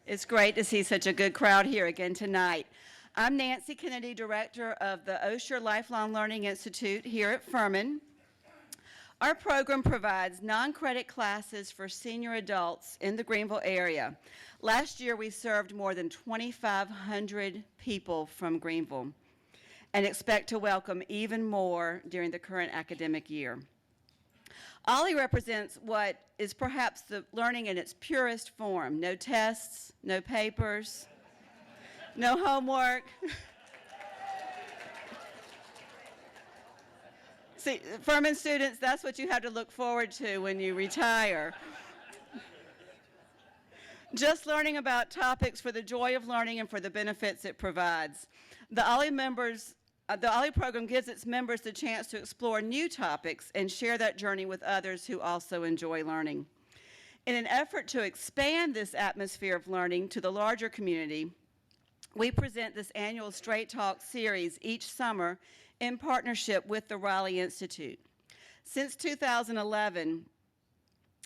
It's great to see such a good crowd here again tonight. I'm Nancy Kennedy, Director of the Osher Lifelong Learning Institute here at Furman. Our program provides non-credit classes for senior adults in the Greenville area. Last year, we served more than 2,500 people from Greenville and expect to welcome even more during the current academic year. OLLI represents what is perhaps the learning in its purest form. No tests, no papers, no homework. See, Furman students, that's what you have to look forward to when you retire. Just learning about topics for the joy of learning and for the benefits it provides. The OLLI program gives its members the chance to explore new topics and share that journey with others who also enjoy learning. In an effort to expand this atmosphere of learning to the larger community, we present this annual StraightTalk series each summer in partnership with the Raleigh Institute. Since 2011,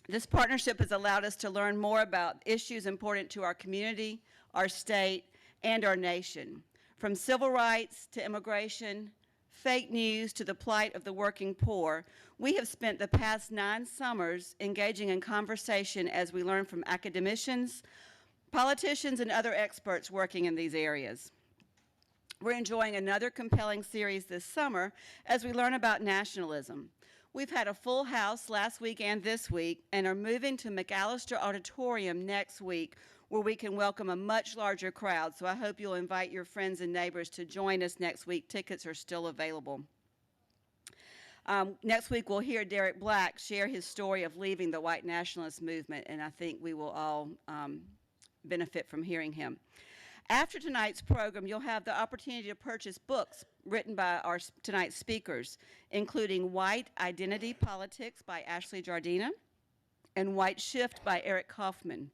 this partnership has allowed us to learn more about issues important to our community, our state, and our nation. From civil rights to immigration, fake news to the plight of the working poor, we have spent the past 9 summers engaging in conversation as we learn from academicians, politicians, and other experts working in these areas. We're enjoying another compelling series this summer as we learn about nationalism. We've had a full house last week and this week and are moving to McAllister Auditorium next week, where we can welcome a much larger crowd. So I hope you'll invite your friends and neighbors to join us next week. Tickets are still available. Next week, we'll hear Derek Black share his story of leaving the white nationalist movement, and I think we will all benefit from hearing him. After tonight's program, you'll have the opportunity to purchase books written by tonight's speakers, including White Identity Politics by Ashley Jardina and Whiteshift by Eric Kaufmann.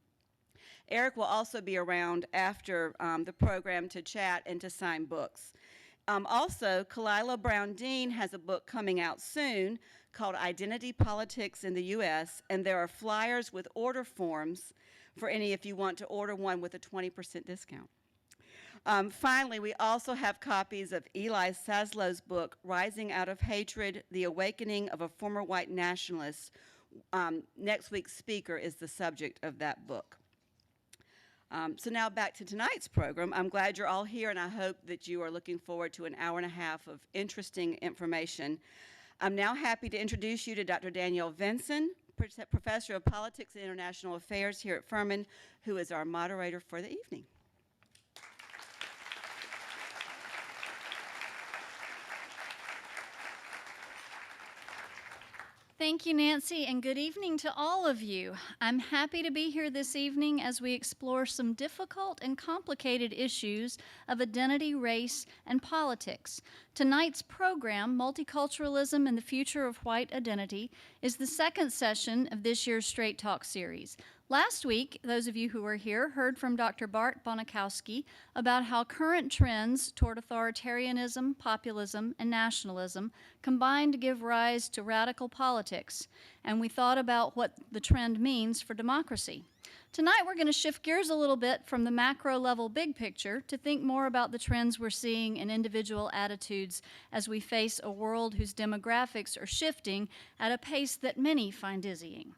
Eric will also be around after the program to chat and to sign books. Also, Khalilah Brown-Dean has a book coming out soon called Identity Politics in the U.S., and there are flyers with order forms for any if you want to order one with a 20% discount. Finally, we also have copies of Eli Saslow's book, Rising Out of Hatred, The Awakening of a Former White Nationalist. Next week's speaker is the subject of that book. So now back to tonight's program. I'm glad you're all here, and I hope that you are looking forward to an hour and a half of interesting information. I'm now happy to introduce you to Dr. Danielle Vinson, Professor of Politics and International Affairs here at Furman, who is our moderator for the evening. Thank you, Nancy, and good evening to all of you. I'm happy to be here this evening as we explore some difficult and complicated issues of identity, race, and politics. Tonight's program, Multiculturalism and the Future of White Identity, is the second session of this year's StraightTalk series. Last week, those of you who were here heard from Dr. Bart Bonakowski about how current trends toward authoritarianism, populism, and nationalism combine to give rise to radical politics, and we thought about what the trend means for democracy. Tonight, we're going to shift gears a little bit from the macro-level big picture to think more about the trends we're seeing in individual attitudes as we face a world whose demographics are shifting at a pace that many find dizzying.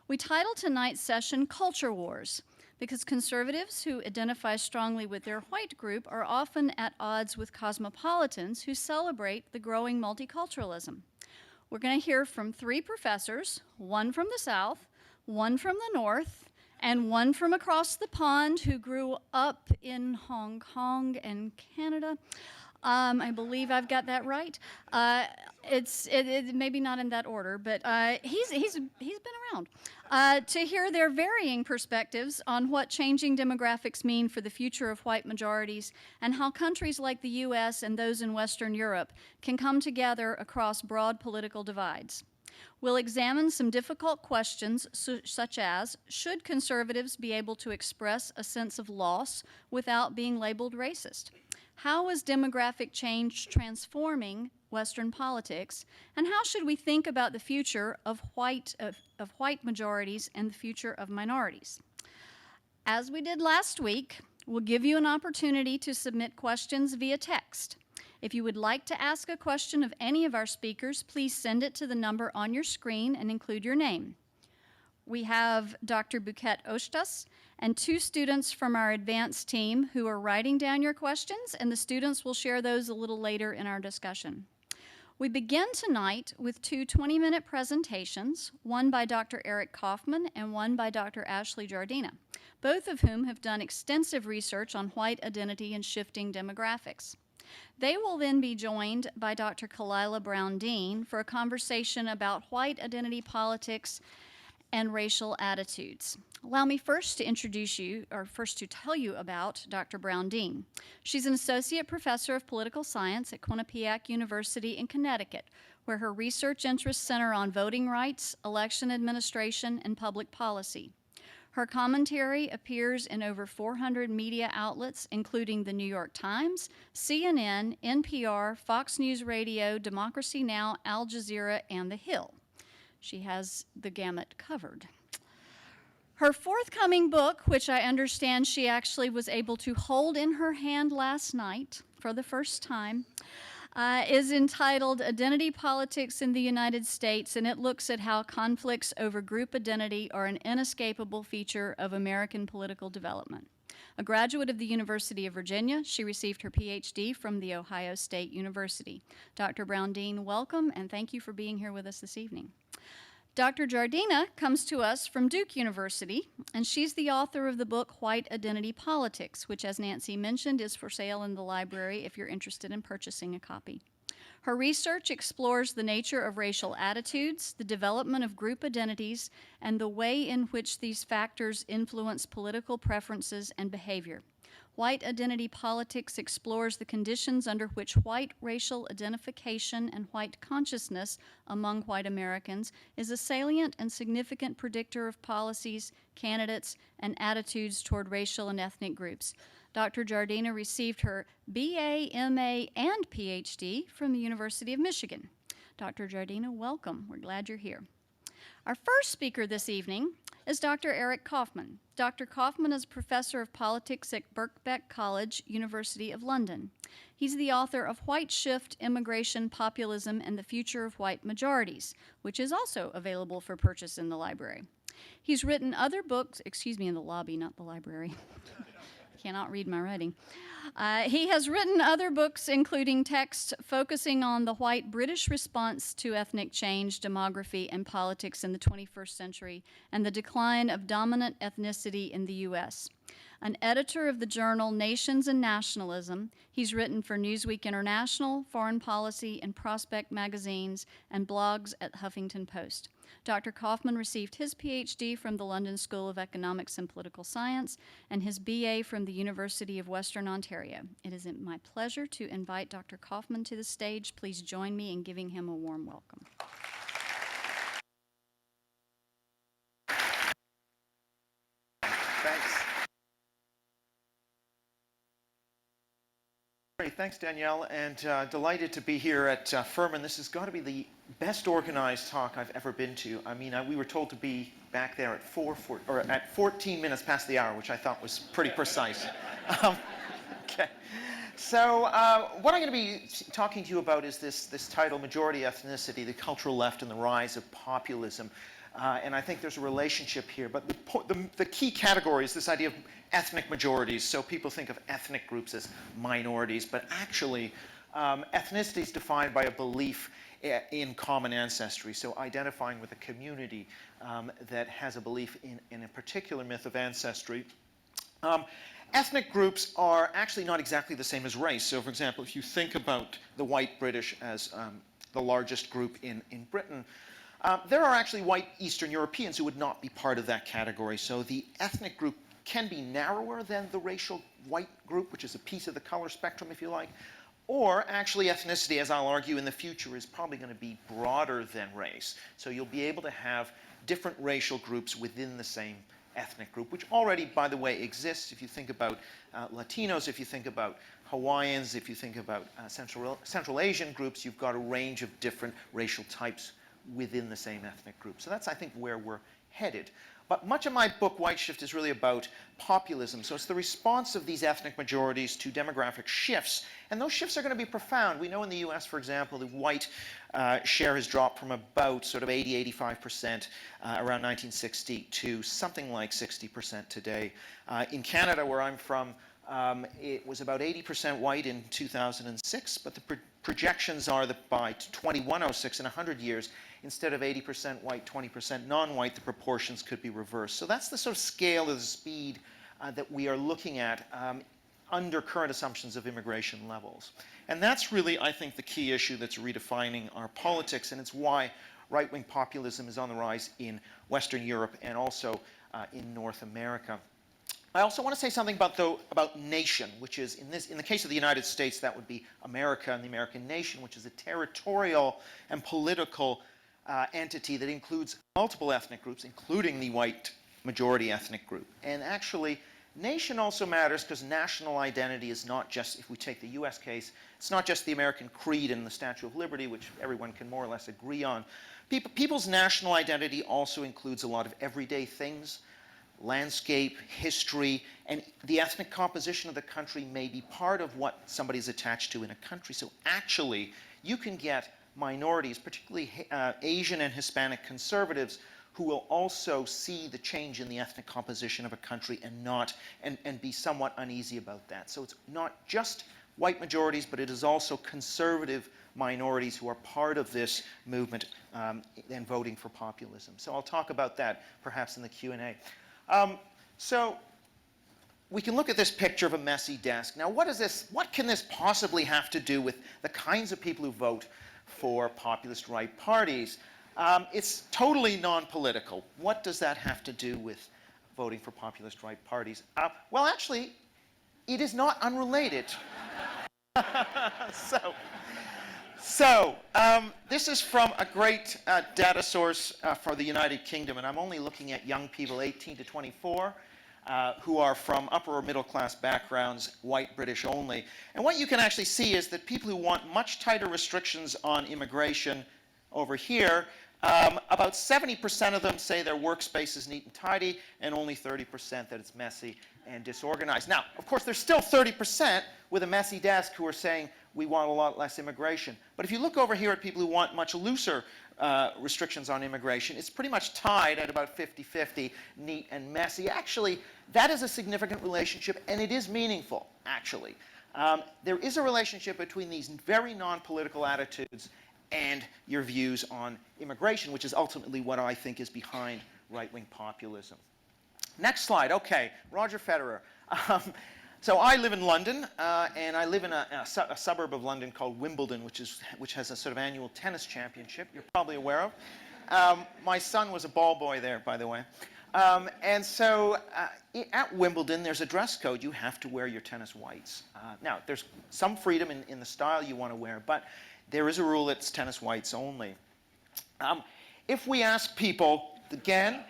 We titled tonight's session Culture Wars, because conservatives who identify strongly with their white group are often at odds with cosmopolitans who celebrate the growing multiculturalism. We're going to hear from 3 professors, one from the South, one from the North, and one from across the pond who grew up in Hong Kong and Canada. I believe I've got that right. It's maybe not in that order, but he's been around to hear their varying perspectives on what changing demographics mean for the future of white majorities and how countries like the U.S. and those in Western Europe can come together across broad political divides. We'll examine some difficult questions such as, should conservatives be able to express a sense of loss without being labeled racist? How is demographic change transforming Western politics? And how should we think about the future of white majorities and the future of minorities? As we did last week, we'll give you an opportunity to submit questions via text. If you would like to ask a question of any of our speakers, please send it to the number on your screen and include your name. We have Dr. Buket Ostas and 2 students from our advanced team who are writing down your questions, and the students will share those a little later in our discussion. We begin tonight with 2 20-minute presentations, one by Dr. Eric Kaufmann and one by Dr. Ashley Jardina, both of whom have done extensive research on white identity and shifting demographics. They will then be joined by Dr. Khalilah Brown-Dean for a conversation about white identity politics and racial attitudes. Allow me first to tell you about Dr. Brown-Dean. She's an associate professor of political science at Quinnipiac University in Connecticut, where her research interests center on voting rights, election administration, and public policy. Her commentary appears in over 400 media outlets, including the New York Times, CNN, NPR, Fox News Radio, Democracy Now!, Al Jazeera, and The Hill. She has the gamut covered. Her forthcoming book, which I understand she actually was able to hold in her hand last night for the first time, is entitled Identity Politics in the United States, and it looks at how conflicts over group identity are an inescapable feature of American political development. A graduate of the University of Virginia, she received her Ph.D. from The Ohio State University. Dr. Brown-Dean, welcome, and thank you for being here with us this evening. Dr. Jardina comes to us from Duke University, and she's the author of the book White Identity Politics, which, as Nancy mentioned, is for sale in the library if you're interested in purchasing a copy. Her research explores the nature of racial attitudes, the development of group identities, and the way in which these factors influence political preferences and behavior. White Identity Politics explores the conditions under which white racial identification and white consciousness among white Americans is a salient and significant predictor of policies, candidates, and attitudes toward racial and ethnic groups. Dr. Jardina received her BA, MA, and PhD from the University of Michigan. Dr. Jardina, welcome. We're glad you're here. Our first speaker this evening is Dr. Eric Kaufmann. Dr. Kaufmann is professor of politics at Birkbeck College, University of London. He's the author of Whiteshift, Immigration, Populism, and the Future of White Majorities, which is also available for purchase in the library. He's written other books, in the lobby, not the library. Cannot read my writing. He has written other books, including texts focusing on the white British response to ethnic change, demography, and politics in the 21st century, and the decline of dominant ethnicity in the U.S. An editor of the journal Nations and Nationalism, he's written for Newsweek International, Foreign Policy, and Prospect magazines, and blogs at Huffington Post. Dr. Kaufmann received his Ph.D. from the London School of Economics and Political Science and his B.A. from the University of Western Ontario. It is my pleasure to invite Dr. Kaufmann to the stage. Please join me in giving him a warm welcome. Thanks. Great, thanks Danielle, and delighted to be here at Furman. This has got to be the best organized talk I've ever been to. I mean, we were told to be back there at at 14 minutes past the hour, which I thought was pretty precise. Okay. So what I'm going to be talking to you about is this title, Majority Ethnicity, the Cultural Left and the Rise of Populism. And I think there's a relationship here. But the key category is this idea of ethnic majorities. So people think of ethnic groups as minorities, but actually ethnicity is defined by a belief in common ancestry. So identifying with a community that has a belief in a particular myth of ancestry. Ethnic groups are actually not exactly the same as race. So for example, if you think about the white British as the largest group in Britain, there are actually white Eastern Europeans who would not be part of that category. So the ethnic group can be narrower than the racial white group, which is a piece of the color spectrum, if you like. Or actually ethnicity, as I'll argue in the future, is probably going to be broader than race. So you'll be able to have different racial groups within the same ethnic group, which already, by the way, exists. If you think about Latinos, if you think about Hawaiians, if you think about Central Asian groups, you've got a range of different racial types within the same ethnic group. So that's, I think, where we're headed. But much of my book, Whiteshift, is really about populism. So it's the response of these ethnic majorities to demographic shifts. And those shifts are going to be profound. We know in the US, for example, the white share has dropped from about sort of 85% around 1960 to something like 60% today. In Canada, where I'm from, it was about 80% white in 2006, but the projections are that by 2106, in 100 years, instead of 80% white, 20% non-white, the proportions could be reversed. So that's the sort of scale of the speed that we are looking at under current assumptions of immigration levels. And that's really, I think, the key issue that's redefining our politics, and it's why right-wing populism is on the rise in Western Europe and also in North America. I also want to say something about nation, which is, in the case of the United States, that would be America and the American nation, which is a territorial and political entity that includes multiple ethnic groups, including the white majority ethnic group. And actually, nation also matters because national identity is not just, if we take the US case, it's not just the American creed and the Statue of Liberty, which everyone can more or less agree on. People's national identity also includes a lot of everyday things, landscape, history, and the ethnic composition of the country may be part of what somebody's attached to in a country. So actually, you can get minorities, particularly Asian and Hispanic conservatives, who will also see the change in the ethnic composition of a country and be somewhat uneasy about that. So it's not just white majorities, but it is also conservative minorities who are part of this movement and voting for populism. So I'll talk about that perhaps in the Q&A. So we can look at this picture of a messy desk. Now, what can this possibly have to do with the kinds of people who vote for populist right parties? It's totally non-political. What does that have to do with voting for populist right parties? Well, actually, it is not unrelated. This is from a great data source for the United Kingdom, and I'm only looking at young people 18 to 24 who are from upper or middle class backgrounds, white British only. And what you can actually see is that people who want much tighter restrictions on immigration over here, about 70% of them say their workspace is neat and tidy, and only 30% that it's messy and disorganized. Now, of course, there's still 30% with a messy desk who are saying we want a lot less immigration. But if you look over here at people who want much looser restrictions on immigration, it's pretty much tied at about 50-50, neat and messy. Actually, that is a significant relationship, and it is meaningful, actually. There is a relationship between these very non-political attitudes and your views on immigration, which is ultimately what I think is behind right-wing populism. Next slide. Okay, Roger Federer. So I live in London, and I live in a suburb of London called Wimbledon, which has a sort of annual tennis championship you're probably aware of. My son was a ball boy there, by the way. And so at Wimbledon, there's a dress code. You have to wear your tennis whites. Now, there's some freedom in the style you want to wear, but there is a rule that's tennis whites only. If we ask people, again,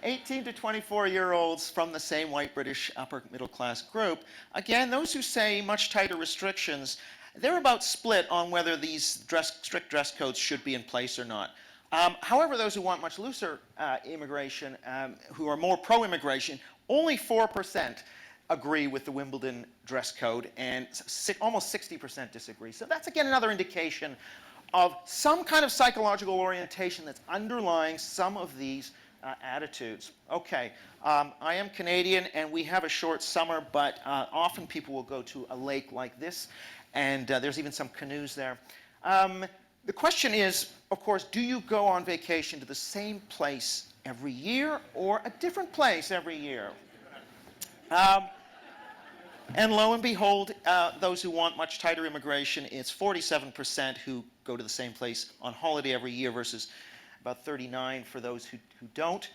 18 to 24-year-olds from the same white British upper middle class group, again, those who say much tighter restrictions, they're about split on whether these strict dress codes should be in place or not. However, those who want much looser immigration, who are more pro-immigration, only 4% agree with the Wimbledon dress code, and almost 60% disagree. So that's, again, another indication of some kind of psychological orientation that's underlying some of these attitudes. Okay, I am Canadian, and we have a short summer, but often people will go to a lake like this, and there's even some canoes there. The question is, of course, do you go on vacation to the same place every year or a different place every year? And lo and behold, those who want much tighter immigration, it's 47% who go to the same place on holiday every year versus about 39% for those who don't.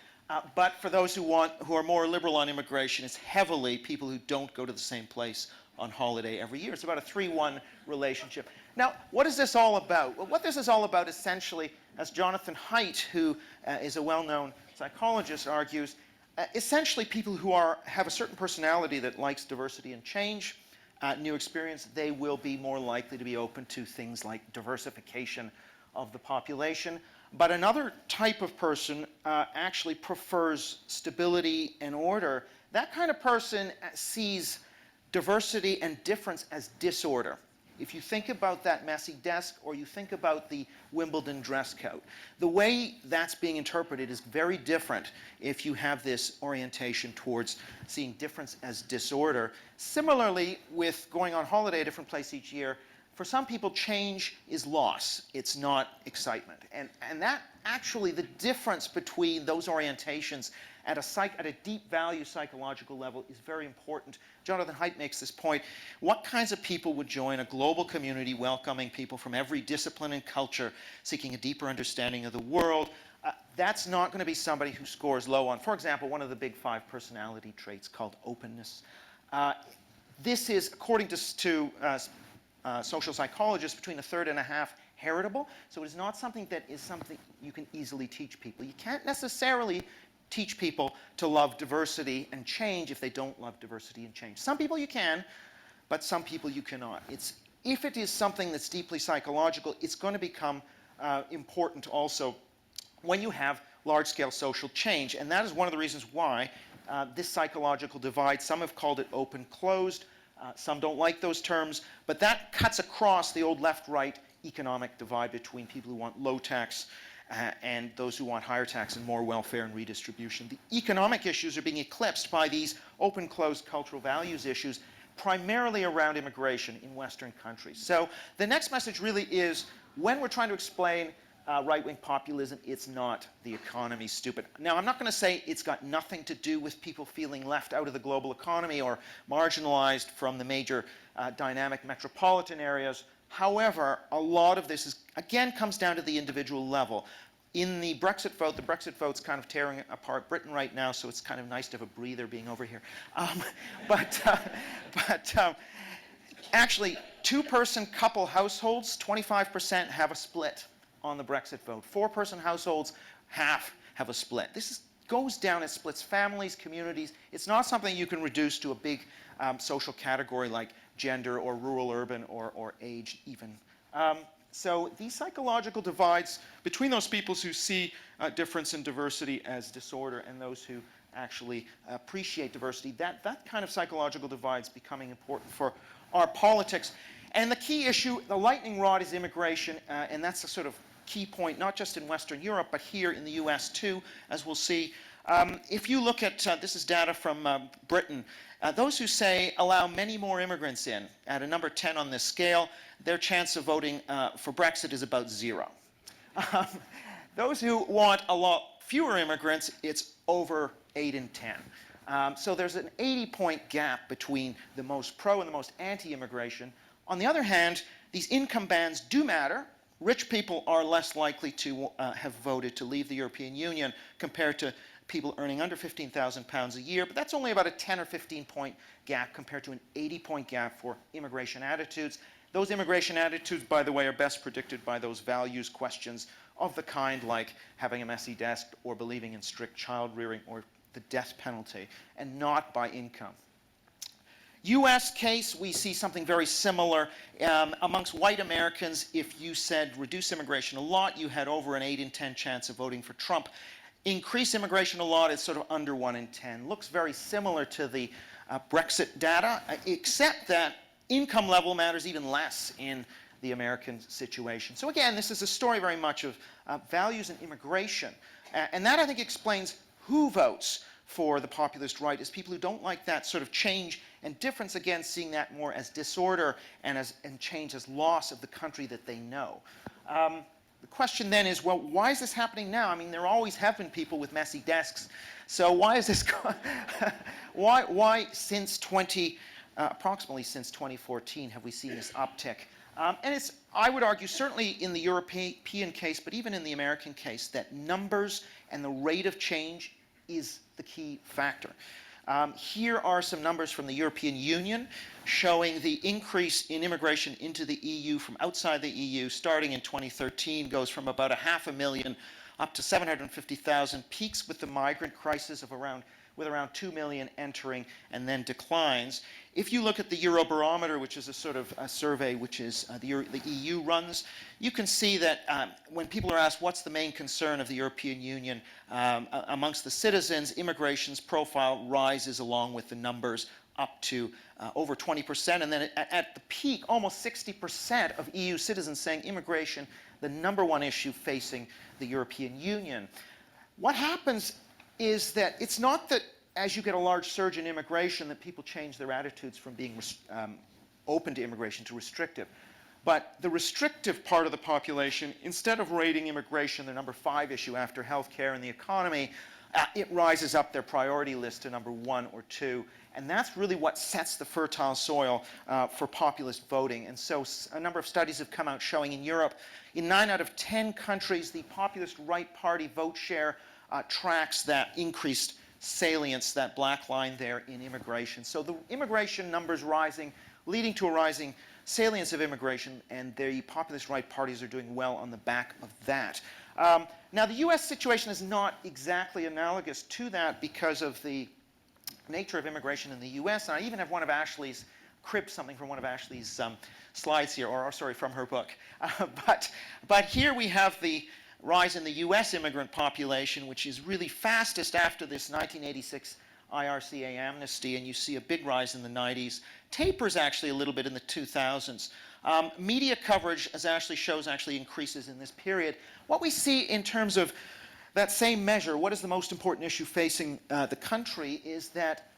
But for those who are more liberal on immigration, it's heavily people who don't go to the same place on holiday every year. It's about a 3-1 relationship. Now, what is this all about? Well, what this is all about, essentially, as Jonathan Haidt, who is a well-known psychologist, argues, essentially people who have a certain personality that likes diversity and change, new experience, they will be more likely to be open to things like diversification of the population. But another type of person actually prefers stability and order. That kind of person sees diversity and difference as disorder. If you think about that messy desk, or you think about the Wimbledon dress coat, the way that's being interpreted is very different if you have this orientation towards seeing difference as disorder. Similarly, with going on holiday at a different place each year, for some people, change is loss. It's not excitement. And that actually, the difference between those orientations at a deep value psychological level is very important. Jonathan Haidt makes this point. What kinds of people would join a global community welcoming people from every discipline and culture, seeking a deeper understanding of the world? That's not going to be somebody who scores low on, for example, one of the big 5 personality traits called openness. This is, according to social psychologists, between 1/3 and 1/2 heritable. So it is not something that is something you can easily teach people. You can't necessarily teach people to love diversity and change if they don't love diversity and change. Some people you can, but some people you cannot. If it is something that's deeply psychological, it's going to become important also when you have large-scale social change. And that is one of the reasons why this psychological divide, some have called it open-closed, some don't like those terms, but that cuts across the old left-right economic divide between people who want low tax and those who want higher tax and more welfare and redistribution. The economic issues are being eclipsed by these open-closed cultural values issues, primarily around immigration in Western countries. So the next message really is, when we're trying to explain right-wing populism, it's not the economy, stupid. Now, I'm not going to say it's got nothing to do with people feeling left out of the global economy or marginalized from the major dynamic metropolitan areas. However, a lot of this again comes down to the individual level. In the Brexit vote's kind of tearing apart Britain right now, so it's kind of nice to have a breather being over here. Actually, 2-person couple households, 25% have a split on the Brexit vote. 4-person households, half have a split. Goes down, it splits families, communities. It's not something you can reduce to a big social category like gender or rural, urban, or age even. So these psychological divides between those people who see difference and diversity as disorder and those who actually appreciate diversity, that kind of psychological divide is becoming important for our politics. And the key issue, the lightning rod, is immigration, and that's a sort of key point, not just in Western Europe, but here in the US too, as we'll see. If you look at, this is data from Britain, those who say allow many more immigrants in, at a number 10 on this scale, their chance of voting for Brexit is about 0. Those who want a lot fewer immigrants, it's over 8 and 10. So there's an 80-point gap between the most pro and the most anti-immigration. On the other hand, these income bands do matter. Rich people are less likely to have voted to leave the European Union compared to people earning under £15,000 a year, but that's only about a 10 or 15-point gap compared to an 80-point gap for immigration attitudes. Those immigration attitudes, by the way, are best predicted by those values questions of the kind like having a messy desk or believing in strict child rearing or the death penalty, and not by income. US case, we see something very similar. Amongst white Americans, if you said reduce immigration a lot, you had over an 8 in 10 chance of voting for Trump. Increase immigration a lot, it's sort of under 1 in 10. Looks very similar to the Brexit data, except that income level matters even less in the American situation. So again, this is a story very much of values and immigration. And that, I think, explains who votes for the populist right, is people who don't like that sort of change and difference, again, seeing that more as disorder and change as loss of the country that they know. The question then is, well, why is this happening now? I mean, there always have been people with messy desks. So why is this, why since approximately since 2014 have we seen this uptick? And it's, I would argue, certainly in the European case, but even in the American case, that numbers and the rate of change is the key factor. Here are some numbers from the European Union showing the increase in immigration into the EU from outside the EU starting in 2013 goes from about 500,000 up to 750,000, peaks with the migrant crisis of around 2 million entering, and then declines. If you look at the Eurobarometer, which is a sort of a survey which is the EU runs, you can see that when people are asked what's the main concern of the European Union amongst the citizens, immigration's profile rises along with the numbers up to over 20%, and then at the peak, almost 60% of EU citizens saying immigration, the number one issue facing the European Union. What happens is that it's not that as you get a large surge in immigration that people change their attitudes from being open to immigration to restrictive. But the restrictive part of the population, instead of rating immigration the number 5 issue after healthcare and the economy, it rises up their priority list to number 1 or 2. And that's really what sets the fertile soil for populist voting. And so a number of studies have come out showing in Europe, in 9 out of 10 countries, the populist right party vote share tracks that increased salience, that black line there in immigration. So the immigration numbers rising, leading to a rising salience of immigration, and the populist right parties are doing well on the back of that. Now, the US situation is not exactly analogous to that because of the nature of immigration in the US. And I even have one of Ashley's, cribbed something from one of Ashley's slides here, or sorry, from her book. But here we have the rise in the US immigrant population, which is really fastest after this 1986 IRCA amnesty, and you see a big rise in the 90s. Tapers actually a little bit in the 2000s. Media coverage, as Ashley shows, actually increases in this period. What we see in terms of that same measure, what is the most important issue facing the country, is that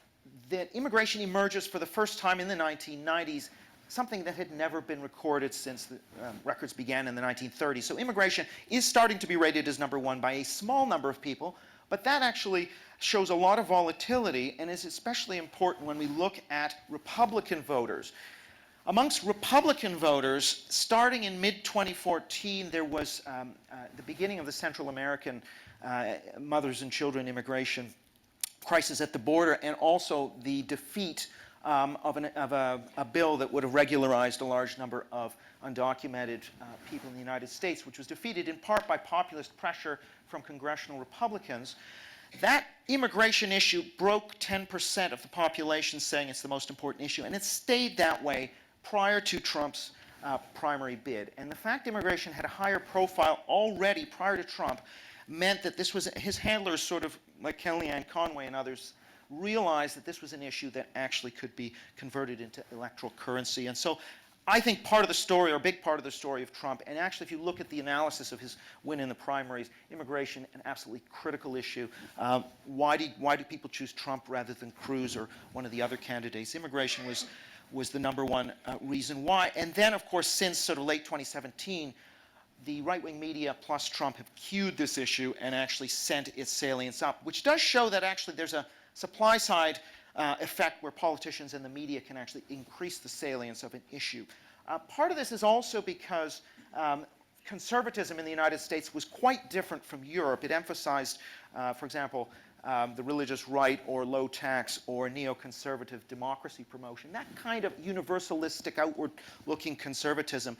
immigration emerges for the first time in the 1990s, something that had never been recorded since the records began in the 1930s. So immigration is starting to be rated as number 1 by a small number of people, but that actually shows a lot of volatility and is especially important when we look at Republican voters. Amongst Republican voters, starting in mid-2014, there was the beginning of the Central American mothers and children immigration crisis at the border, and also the defeat of a bill that would have regularized a large number of undocumented people in the United States, which was defeated in part by populist pressure from congressional Republicans. That immigration issue broke 10% of the population saying it's the most important issue, and it stayed that way prior to Trump's primary bid. And the fact immigration had a higher profile already prior to Trump meant that this was, his handlers, sort of like Kellyanne Conway and others, realized that this was an issue that actually could be converted into electoral currency. And so I think part of the story, or a big part of the story of Trump, and actually if you look at the analysis of his win in the primaries, immigration, an absolutely critical issue. Why do people choose Trump rather than Cruz or one of the other candidates? Immigration was the number one reason why. And then, of course, since sort of late 2017, the right-wing media plus Trump have cued this issue and actually sent its salience up, which does show that actually there's a supply-side effect where politicians and the media can actually increase the salience of an issue. Part of this is also because conservatism in the United States was quite different from Europe. It emphasized, for example, the religious right or low tax or neoconservative democracy promotion. That kind of universalistic, outward-looking conservatism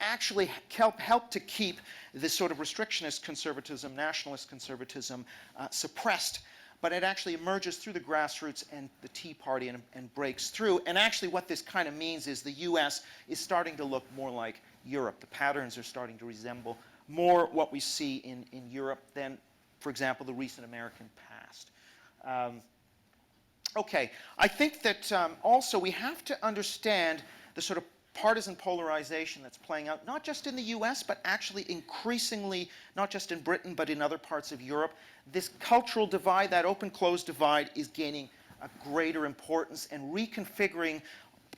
actually helped to keep this sort of restrictionist conservatism, nationalist conservatism suppressed. But it actually emerges through the grassroots and the Tea Party and breaks through. And actually what this kind of means is the US is starting to look more like Europe. The patterns are starting to resemble more what we see in Europe than, for example, the recent American past. Okay, I think that also we have to understand the sort of partisan polarization that's playing out, not just in the US, but actually increasingly, not just in Britain, but in other parts of Europe. This cultural divide, that open-closed divide, is gaining a greater importance and reconfiguring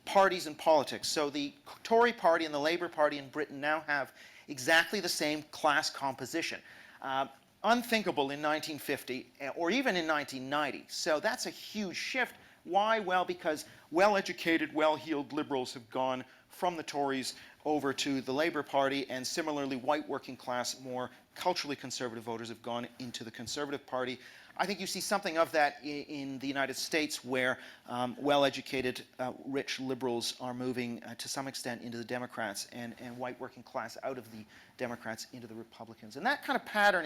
parties and politics. So the Tory party and the Labour Party in Britain now have exactly the same class composition. Unthinkable in 1950 or even in 1990. So that's a huge shift. Why? Well, because well-educated, well-heeled liberals have gone from the Tories over to the Labour Party, and similarly white working class, more culturally conservative voters have gone into the Conservative Party. I think you see something of that in the United States, where well-educated, rich liberals are moving to some extent into the Democrats, and white working class out of the Democrats into the Republicans. And that kind of pattern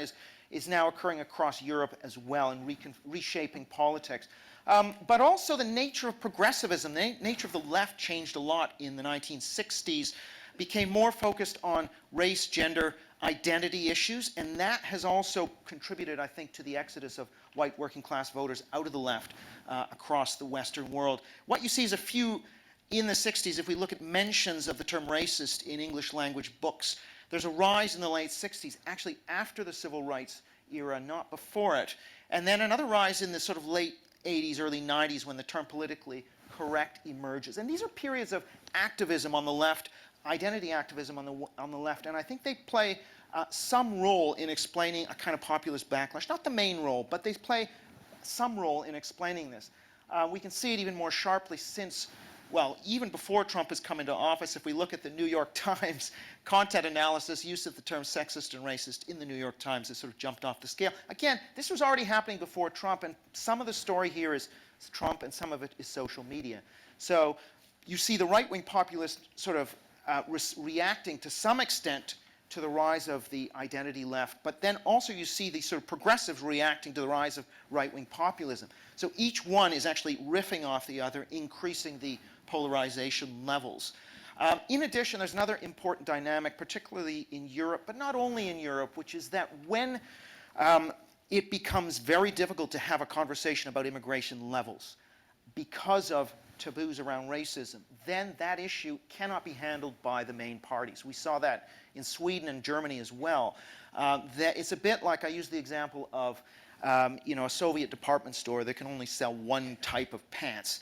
is now occurring across Europe as well, and reshaping politics. But also the nature of progressivism, the nature of the left changed a lot in the 1960s, became more focused on race, gender, identity issues, and that has also contributed, I think, to the exodus of white working class voters out of the left across the Western world. What you see is a few in the 60s, if we look at mentions of the term racist in English language books. There's a rise in the late 60s, actually after the civil rights era, not before it. And then another rise in the sort of late 80s, early 90s, when the term politically correct emerges. And these are periods of activism on the left, identity activism on the left, and I think they play some role in explaining a kind of populist backlash. Not the main role, but they play some role in explaining this. We can see it even more sharply since, well, even before Trump has come into office. If we look at the New York Times content analysis, use of the term sexist and racist in the New York Times has sort of jumped off the scale. Again, this was already happening before Trump, and some of the story here is Trump and some of it is social media. So you see the right-wing populist sort of reacting to some extent to the rise of the identity left, but then also you see the sort of progressives reacting to the rise of right-wing populism. So each one is actually riffing off the other, increasing the polarization levels. In addition, there's another important dynamic, particularly in Europe, but not only in Europe, which is that when it becomes very difficult to have a conversation about immigration levels because of taboos around racism, then that issue cannot be handled by the main parties. We saw that in Sweden and Germany as well. That it's a bit like, I use the example of a Soviet department store that can only sell one type of pants.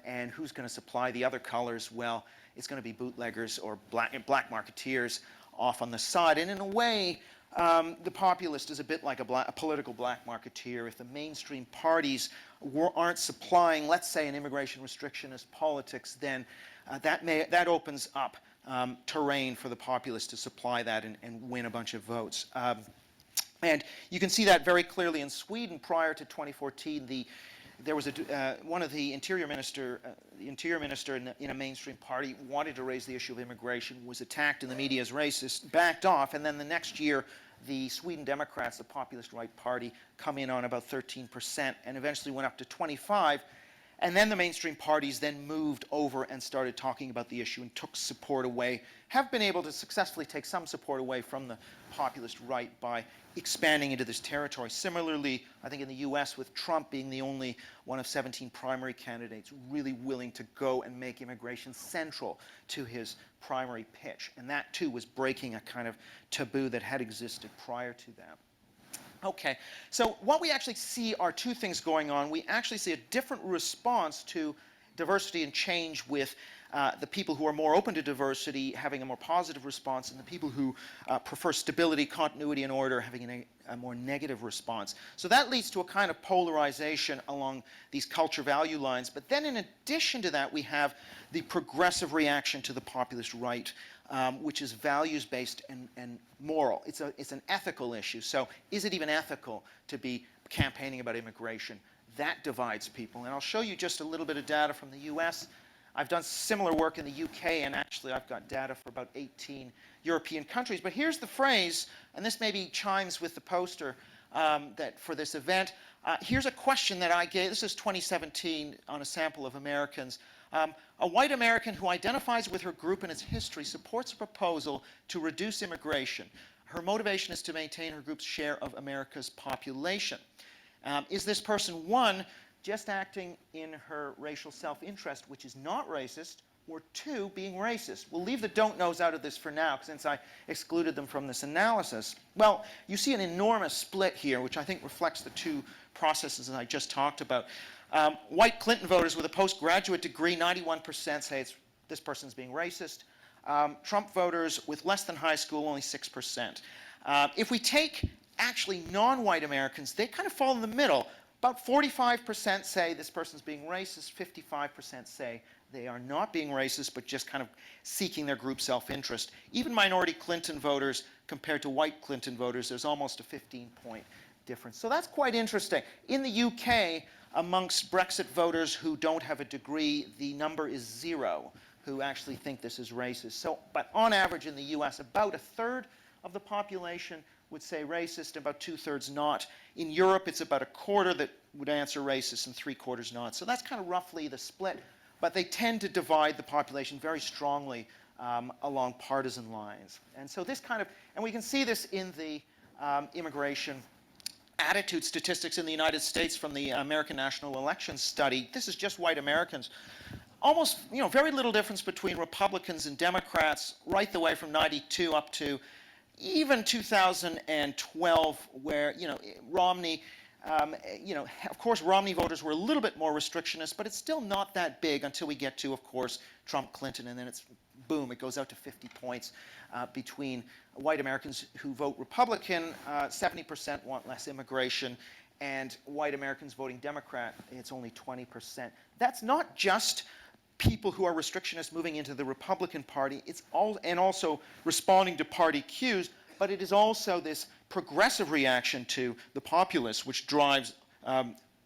And who's going to supply the other colors? Well, it's going to be bootleggers or black marketeers off on the side. And in a way, the populist is a bit like a political black marketeer. If the mainstream parties aren't supplying, let's say, an immigration restrictionist politics, then that opens up terrain for the populists to supply that and win a bunch of votes. And you can see that very clearly in Sweden. Prior to 2014, there was one of the interior minister in a mainstream party wanted to raise the issue of immigration, was attacked in the media as racist, backed off, and then the next year the Sweden Democrats, the populist right party, come in on about 13% and eventually went up to 25%. And then the mainstream parties then moved over and started talking about the issue and took support away, have been able to successfully take some support away from the populist right by expanding into this territory. Similarly, I think in the US, with Trump being the only one of 17 primary candidates really willing to go and make immigration central to his primary pitch. And that too was breaking a kind of taboo that had existed prior to that. Okay, so what we actually see are two things going on. We actually see a different response to diversity and change with the people who are more open to diversity having a more positive response, and the people who prefer stability, continuity, and order having a more negative response. So that leads to a kind of polarization along these culture value lines. But then in addition to that, we have the progressive reaction to the populist right, which is values-based and moral. It's an ethical issue. So is it even ethical to be campaigning about immigration? That divides people. And I'll show you just a little bit of data from the US. I've done similar work in the UK, and actually I've got data for about 18 European countries. But here's the phrase, and this maybe chimes with the poster that for this event. Here's a question that I gave. This is 2017 on a sample of Americans. A white American who identifies with her group and its history supports a proposal to reduce immigration. Her motivation is to maintain her group's share of America's population. Is this person, one, just acting in her racial self-interest, which is not racist, or two, being racist? We'll leave the don't knows out of this for now, since I excluded them from this analysis. Well, you see an enormous split here, which I think reflects the two processes that I just talked about. White Clinton voters with a postgraduate degree, 91% say this person's being racist. Trump voters with less than high school, only 6%. If we take actually non-white Americans, they kind of fall in the middle. About 45% say this person's being racist, 55% say They are not being racist, but just kind of seeking their group self-interest. Even minority Clinton voters compared to white Clinton voters, there's almost a 15-point difference. So that's quite interesting. In the UK, amongst Brexit voters who don't have a degree, the number is 0 who actually think this is racist. So, but on average in the US, about a third of the population would say racist, about 2/3 not. In Europe, it's about a quarter that would answer racist and 3/4 not. So that's kind of roughly the split. But they tend to divide the population very strongly along partisan lines. And so this kind of, and we can see this in the immigration attitude statistics in the United States from the American National Elections Study. This is just white Americans. Almost, very little difference between Republicans and Democrats right the way from 92 up to even 2012, where, Romney, of course, Romney voters were a little bit more restrictionist, but it's still not that big until we get to, of course, Trump, Clinton, and then it's, boom, it goes out to 50 points between white Americans who vote Republican. 70% want less immigration, and white Americans voting Democrat, it's only 20%. That's not just people who are restrictionists moving into the Republican Party, it's all, and also responding to party cues, but it is also this progressive reaction to the populists, which drives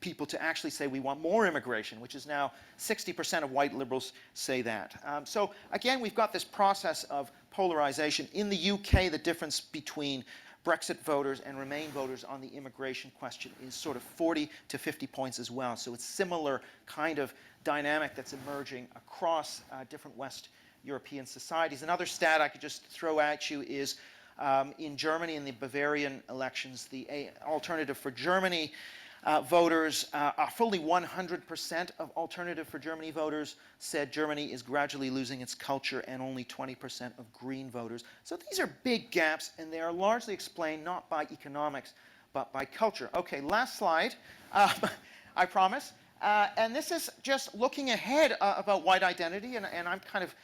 people to actually say we want more immigration, which is now 60% of white liberals say that. So again, we've got this process of polarization. In the UK, the difference between Brexit voters and Remain voters on the immigration question is sort of 40 to 50 points as well. So it's similar kind of dynamic that's emerging across different West European societies. Another stat I could just throw at you is in Germany, in the Bavarian elections, the Alternative for Germany voters, fully 100% of Alternative for Germany voters said Germany is gradually losing its culture, and only 20% of Green voters. So these are big gaps, and they are largely explained not by economics, but by culture. Okay, last slide, I promise. And this is just looking ahead about white identity, and I'm kind of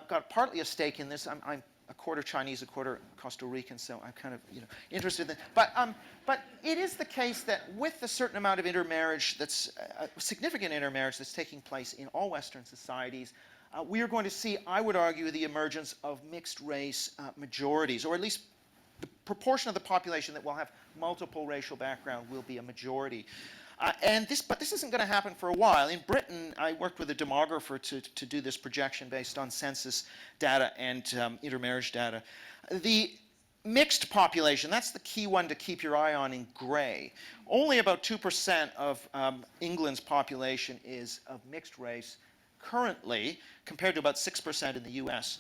got partly a stake in this. I'm a quarter Chinese, a quarter Costa Rican, so I'm kind of interested in that. But it is the case that with a certain amount of intermarriage, that's significant intermarriage that's taking place in all Western societies, we are going to see, I would argue, the emergence of mixed race majorities, or at least the proportion of the population that will have multiple racial background will be a majority. But this isn't going to happen for a while. In Britain, I worked with a demographer to do this projection based on census data and intermarriage data. The mixed population, that's the key one to keep your eye on in gray. Only about 2% of England's population is of mixed race currently, compared to about 6% in the US.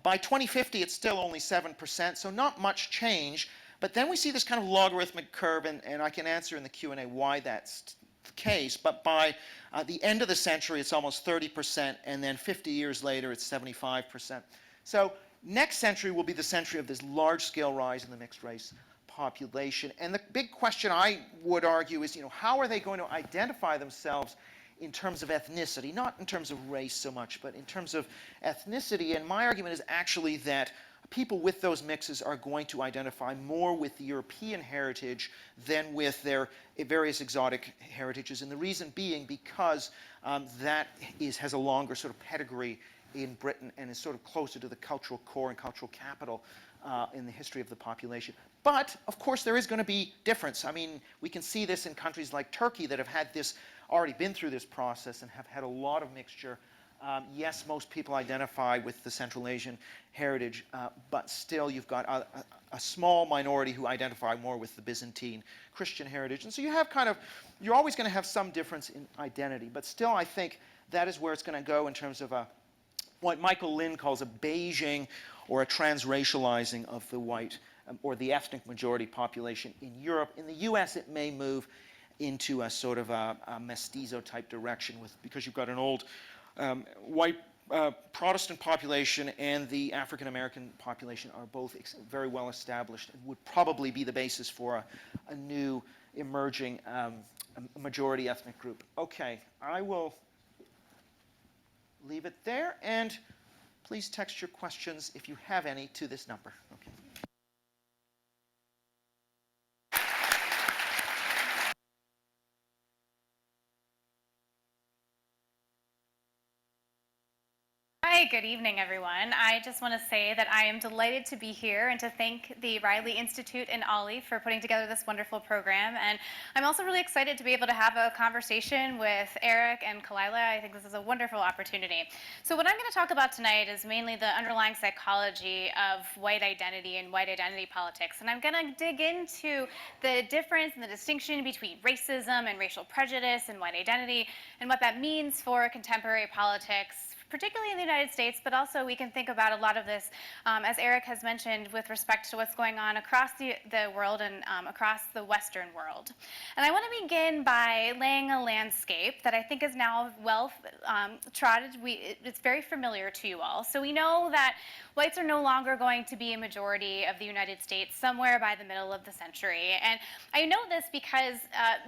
By 2050, it's still only 7%, so not much change. But then we see this kind of logarithmic curve, and I can answer in the Q&A why that's the case. But by the end of the century, it's almost 30%, and then 50 years later, it's 75%. So next century will be the century of this large-scale rise in the mixed-race population. And the big question I would argue is, how are they going to identify themselves in terms of ethnicity? Not in terms of race so much, but in terms of ethnicity. And my argument is actually that people with those mixes are going to identify more with the European heritage than with their various exotic heritages. And the reason being because that has a longer sort of pedigree in Britain and is sort of closer to the cultural core and cultural capital in the history of the population. But, of course, there is going to be difference. I mean, we can see this in countries like Turkey that have had this, already been through this process and have had a lot of mixture. Yes, most people identify with the Central Asian heritage, but still you've got a small minority who identify more with the Byzantine Christian heritage. And so you have you're always going to have some difference in identity. But still, I think that is where it's going to go in terms of what Michael Lind calls a Beijing or a transracializing of the white or the ethnic majority population in Europe. In the US, it may move into a sort of a mestizo type direction because you've got an old white Protestant population and the African American population are both very well established and would probably be the basis for a new emerging majority ethnic group. Okay, I will leave it there, and please text your questions if you have any to this number. Okay. Hey, good evening, everyone. I just want to say that I am delighted to be here and to thank the Riley Institute and Ollie for putting together this wonderful program. And I'm also really excited to be able to have a conversation with Eric and Khalilah. I think this is a wonderful opportunity. So what I'm going to talk about tonight is mainly the underlying psychology of white identity and white identity politics. And I'm going to dig into the difference and the distinction between racism and racial prejudice and white identity and what that means for contemporary politics, particularly in the United States, but also we can think about a lot of this, as Eric has mentioned, with respect to what's going on across the world and across the Western world. And I want to begin by laying a landscape that I think is now well trotted. It's very familiar to you all. So we know that whites are no longer going to be a majority of the United States somewhere by the middle of the century. And I know this because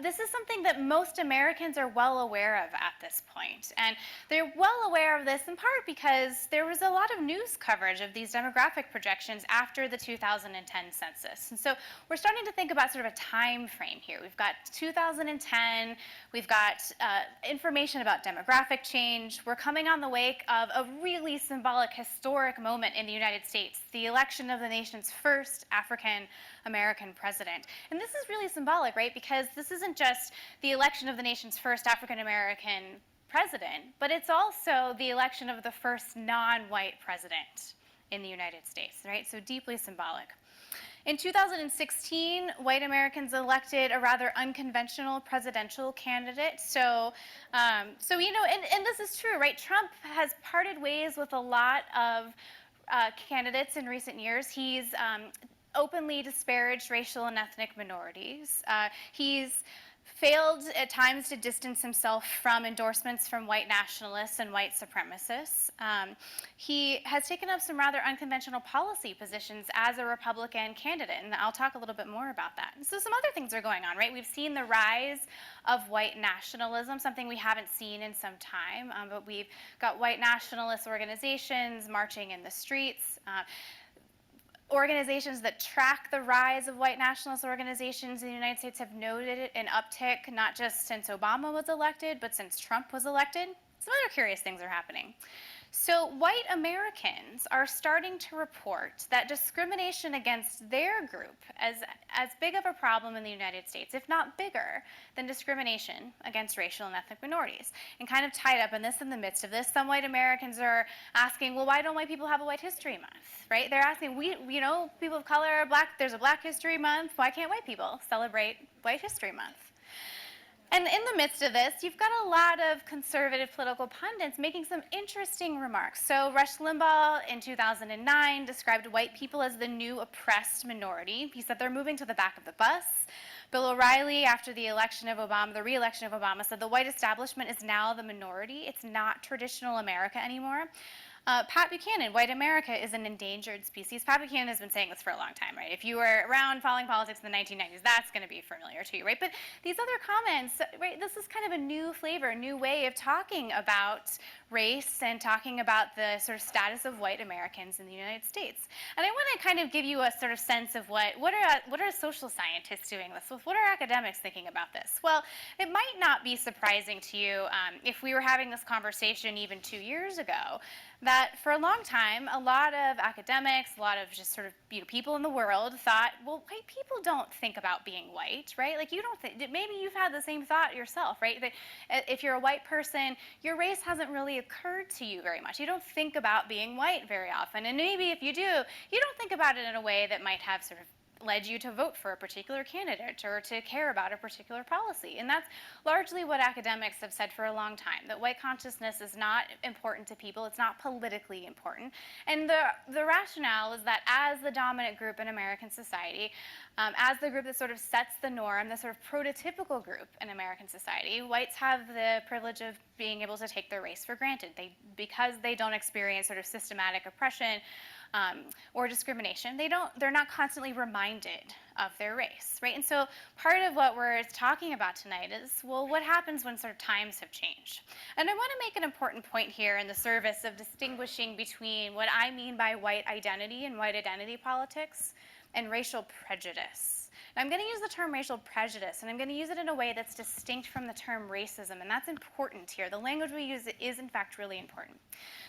this is something that most Americans are well aware of at this point. And they're well aware of this in part because there was a lot of news coverage of these demographic projections after the 2010 census. And so we're starting to think about sort of a time frame here. We've got 2010, we've got information about demographic change. We're coming on the wake of a really symbolic, historic moment in the United States, the election of the nation's first African-American president. And this is really symbolic, right? Because this isn't just the election of the nation's first African-American president, but it's also the election of the first non-white president in the United States, right? So deeply symbolic. In 2016, white Americans elected a rather unconventional presidential candidate. So you know, and this is true, right? Trump has parted ways with a lot of candidates in recent years. He's openly disparaged racial and ethnic minorities. He's failed at times to distance himself from endorsements from white nationalists and white supremacists. He has taken up some rather unconventional policy positions as a Republican candidate, and I'll talk a little bit more about that. So some other things are going on, right? We've seen the rise of white nationalism, something we haven't seen in some time, but we've got white nationalist organizations marching in the streets. Organizations that track the rise of white nationalist organizations in the United States have noted an uptick, not just since Obama was elected, but since Trump was elected. Some other curious things are happening. So white Americans are starting to report that discrimination against their group as big of a problem in the United States, if not bigger, than discrimination against racial and ethnic minorities. And kind of tied up in this, in the midst of this, some white Americans are asking, well, why don't white people have a White History Month, right? They're asking, you know, people of color are black, there's a Black History Month, why can't white people celebrate White History Month? And in the midst of this, you've got a lot of conservative political pundits making some interesting remarks. So Rush Limbaugh in 2009 described white people as the new oppressed minority. He said they're moving to the back of the bus. Bill O'Reilly, after the election of Obama, the re-election of Obama, said the white establishment is now the minority. It's not traditional America anymore. Pat Buchanan, white America is an endangered species. Pat Buchanan has been saying this for a long time, right? If you were around following politics in the 1990s, that's going to be familiar to you, right? But these other comments, right, this is kind of a new flavor, a new way of talking about race and talking about the sort of status of white Americans in the United States. And I want to kind of give you a sort of sense of what are social scientists doing this with? What are academics thinking about this? Well, it might not be surprising to you if we were having this conversation even 2 years ago, that for a long time, a lot of academics, a lot of just sort of people in the world thought, well, white people don't think about being white, right? Like you don't think, maybe you've had the same thought yourself, right? That if you're a white person, your race hasn't really occurred to you very much. You don't think about being white very often. And maybe if you do, you don't think about it in a way that might have sort of led you to vote for a particular candidate or to care about a particular policy. And that's largely what academics have said for a long time, that white consciousness is not important to people, it's not politically important. And the rationale is that as the dominant group in American society, as the group that sort of sets the norm, the sort of prototypical group in American society, whites have the privilege of being able to take their race for granted. Because they don't experience sort of systematic oppression or discrimination, they're not constantly reminded of their race, right? And so part of what we're talking about tonight is, well, what happens when sort of times have changed? And I want to make an important point here in the service of distinguishing between what I mean by white identity and white identity politics and racial prejudice. And I'm going to use the term racial prejudice, and I'm going to use it in a way that's distinct from the term racism, and that's important here. The language we use is, in fact, really important.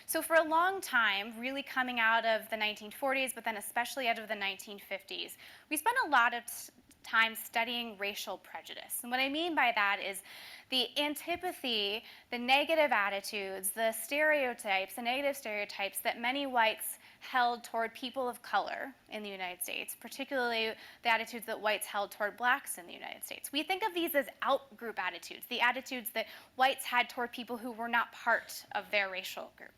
So for a long time, really coming out of the 1940s, but then especially out of the 1950s, we spent a lot of time studying racial prejudice. And what I mean by that is the antipathy, the negative attitudes, the stereotypes, the negative stereotypes that many whites held toward people of color in the United States, particularly the attitudes that whites held toward blacks in the United States. We think of these as out-group attitudes, the attitudes that whites had toward people who were not part of their racial group.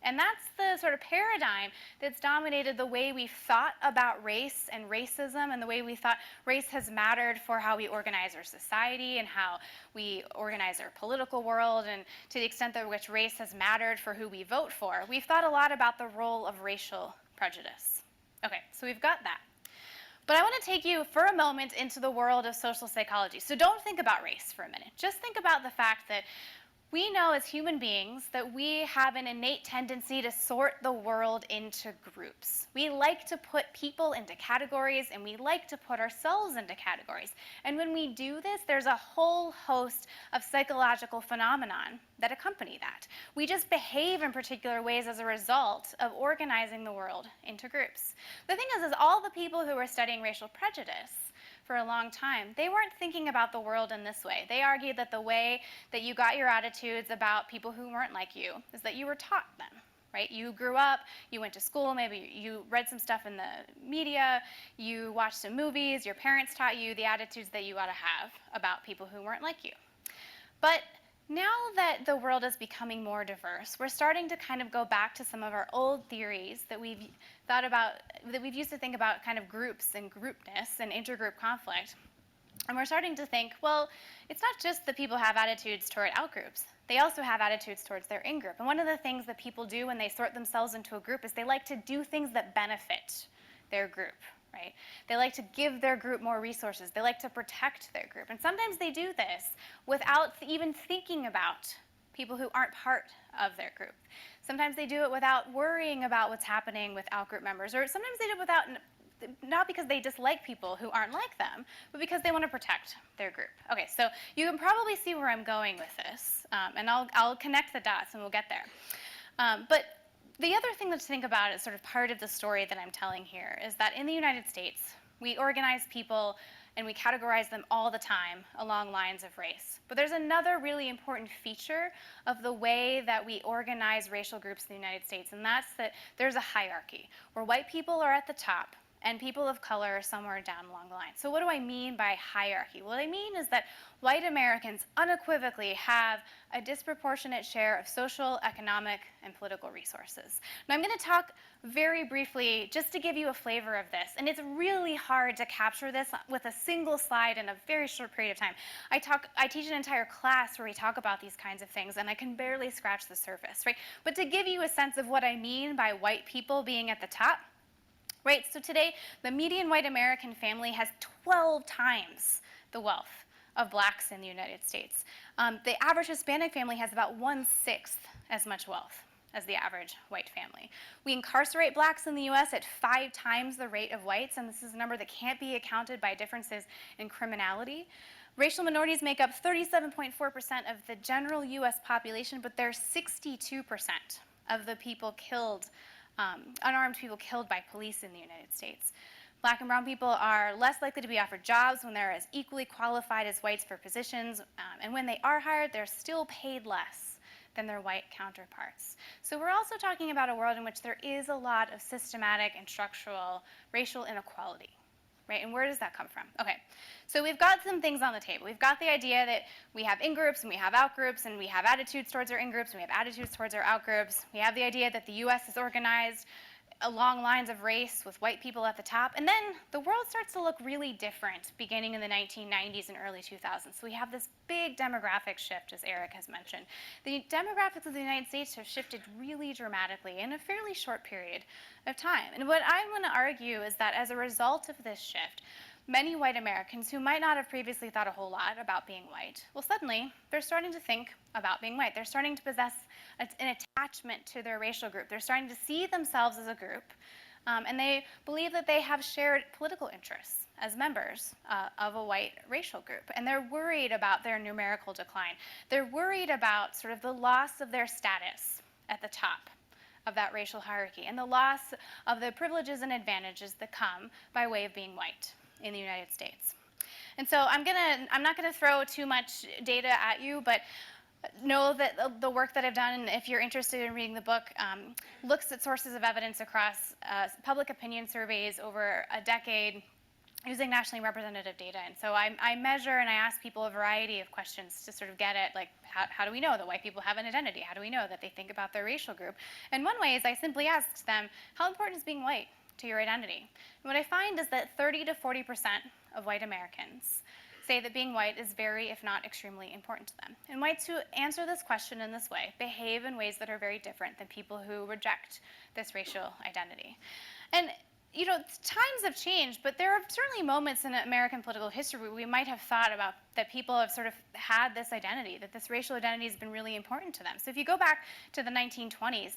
And that's the sort of paradigm that's dominated the way we've thought about race and racism, and the way we thought race has mattered for how we organize our society and how we organize our political world, and to the extent that which race has mattered for who we vote for. We've thought a lot about the role of racial prejudice. Okay, so we've got that. But I want to take you for a moment into the world of social psychology. So don't think about race for a minute. Just think about the fact that we know as human beings that we have an innate tendency to sort the world into groups. We like to put people into categories, and we like to put ourselves into categories. And when we do this, there's a whole host of psychological phenomenon that accompany that. We just behave in particular ways as a result of organizing the world into groups. The thing is all the people who were studying racial prejudice for a long time, they weren't thinking about the world in this way. They argued that the way that you got your attitudes about people who weren't like you is that you were taught them, right? You grew up, you went to school, maybe you read some stuff in the media, you watched some movies, your parents taught you the attitudes that you ought to have about people who weren't like you. But now that the world is becoming more diverse, we're starting to kind of go back to some of our old theories that we've thought about, that we've used to think about kind of groups and groupness and intergroup conflict. And we're starting to think, well, it's not just that people have attitudes toward outgroups. They also have attitudes towards their in-group. And one of the things that people do when they sort themselves into a group is they like to do things that benefit their group. Right? They like to give their group more resources. They like to protect their group. And sometimes they do this without even thinking about people who aren't part of their group. Sometimes they do it without worrying about what's happening with out-group members. Or sometimes they do it without, not because they dislike people who aren't like them, but because they want to protect their group. Okay, so you can probably see where I'm going with this. And I'll connect the dots and we'll get there. But the other thing to think about is sort of part of the story that I'm telling here is that in the United States, we organize people and we categorize them all the time along lines of race. But there's another really important feature of the way that we organize racial groups in the United States, and that's that there's a hierarchy where white people are at the top and people of color are somewhere down along the line. So what do I mean by hierarchy? What I mean is that white Americans unequivocally have a disproportionate share of social, economic, and political resources. Now I'm going to talk very briefly just to give you a flavor of this, and it's really hard to capture this with a single slide in a very short period of time. I teach an entire class where we talk about these kinds of things, and I can barely scratch the surface, right? But to give you a sense of what I mean by white people being at the top, right, so today, the median white American family has 12 times the wealth of blacks in the United States. The average Hispanic family has about 1/6 as much wealth as the average white family. We incarcerate blacks in the US at 5 times the rate of whites, and this is a number that can't be accounted by differences in criminality. Racial minorities make up 37.4% of the general US population, but they're 62% of the people killed, unarmed people killed by police in the United States. Black and brown people are less likely to be offered jobs when they're as equally qualified as whites for positions, and when they are hired, they're still paid less than their white counterparts. So we're also talking about a world in which there is a lot of systematic and structural racial inequality, right? And where does that come from? Okay, so we've got some things on the table. We've got the idea that we have in-groups and we have out-groups, and we have attitudes towards our in-groups and we have attitudes towards our out-groups. We have the idea that the US is organized along lines of race with white people at the top. And then the world starts to look really different beginning in the 1990s and early 2000s. So we have this big demographic shift, as Eric has mentioned. The demographics of the United States have shifted really dramatically in a fairly short period of time. And what I want to argue is that as a result of this shift, many white Americans who might not have previously thought a whole lot about being white, well, suddenly they're starting to think about being white. They're starting to possess an attachment to their racial group. They're starting to see themselves as a group, and they believe that they have shared political interests as members of a white racial group. And they're worried about their numerical decline. They're worried about sort of the loss of their status at the top of that racial hierarchy and the loss of the privileges and advantages that come by way of being white in the United States. And so I'm not gonna throw too much data at you, but know that the work that I've done, and if you're interested in reading the book, looks at sources of evidence across public opinion surveys over a decade using nationally representative data. And so I measure and I ask people a variety of questions to sort of get at, like, how do we know that white people have an identity? How do we know that they think about their racial group? And one way is I simply asked them, how important is being white to your identity? And what I find is that 30 to 40% of white Americans say that being white is very, if not extremely, important to them. And whites who answer this question in this way behave in ways that are very different than people who reject this racial identity. And you know, times have changed, but there are certainly moments in American political history where we might have thought about that people have sort of had this identity, that this racial identity has been really important to them. So if you go back to the 1920s,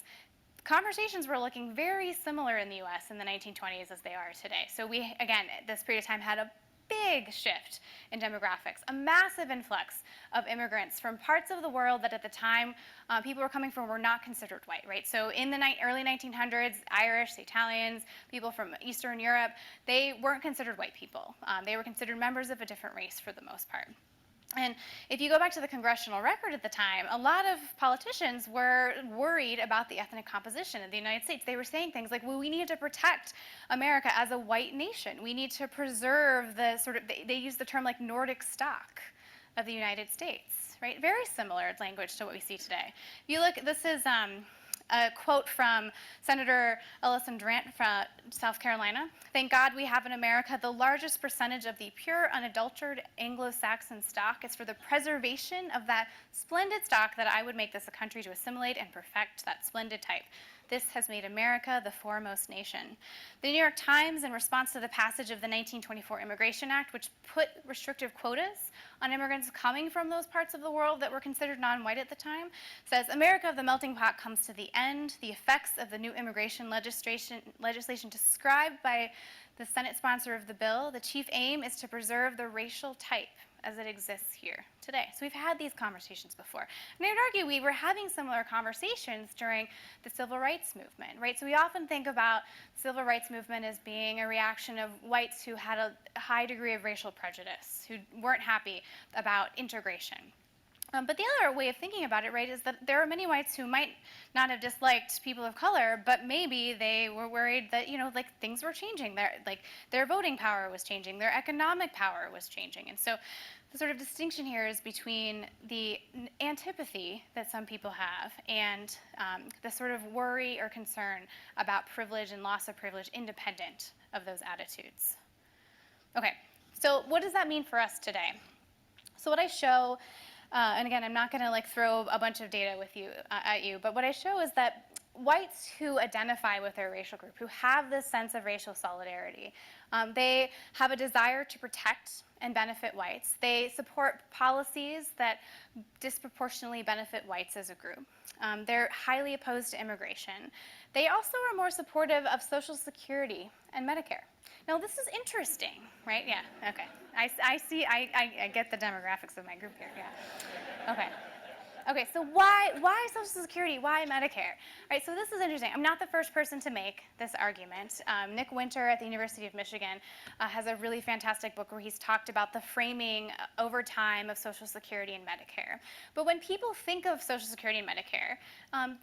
conversations were looking very similar in the US in the 1920s as they are today. So we, again, at this period of time had a big shift in demographics, a massive influx of immigrants from parts of the world that at the time people were coming from were not considered white, right? So in the early 1900s, Irish, Italians, people from Eastern Europe, they weren't considered white people. They were considered members of a different race for the most part. And if you go back to the congressional record at the time, a lot of politicians were worried about the ethnic composition of the United States. They were saying things like, well, we need to protect America as a white nation. We need to preserve the sort of, they use the term like Nordic stock of the United States, right? Very similar language to what we see today. If you look, this is a quote from Senator Ellison Durant from South Carolina. Thank God we have in America the largest percentage of the pure, unadulterated Anglo-Saxon stock. It's for the preservation of that splendid stock that I would make this a country to assimilate and perfect that splendid type. This has made America the foremost nation. The New York Times, in response to the passage of the 1924 Immigration Act, which put restrictive quotas on immigrants coming from those parts of the world that were considered non-white at the time, says, America of the melting pot comes to the end. The effects of the new immigration legislation described by the Senate sponsor of the bill, the chief aim is to preserve the racial type as it exists here today. So we've had these conversations before. And I would argue we were having similar conversations during the civil rights movement, right? So we often think about the civil rights movement as being a reaction of whites who had a high degree of racial prejudice, who weren't happy about integration. But the other way of thinking about it, right, is that there are many whites who might not have disliked people of color, but maybe they were worried that, you know, like things were changing. Their voting power was changing, their economic power was changing. And so the sort of distinction here is between the antipathy that some people have and the sort of worry or concern about privilege and loss of privilege independent of those attitudes. Okay, so what does that mean for us today? So what I show, and again, I'm not going to like throw a bunch of data at you, but what I show is that whites who identify with their racial group, who have this sense of racial solidarity, they have a desire to protect and benefit whites. They support policies that disproportionately benefit whites as a group. They're highly opposed to immigration. They also are more supportive of Social Security and Medicare. Now, this is interesting, right? Yeah, okay. I see, I get the demographics of my group here, yeah. Okay. Okay, so why Social Security? Why Medicare? All right, so this is interesting. I'm not the first person to make this argument. Nick Winter at the University of Michigan has a really fantastic book where he's talked about the framing over time of Social Security and Medicare. But when people think of Social Security and Medicare,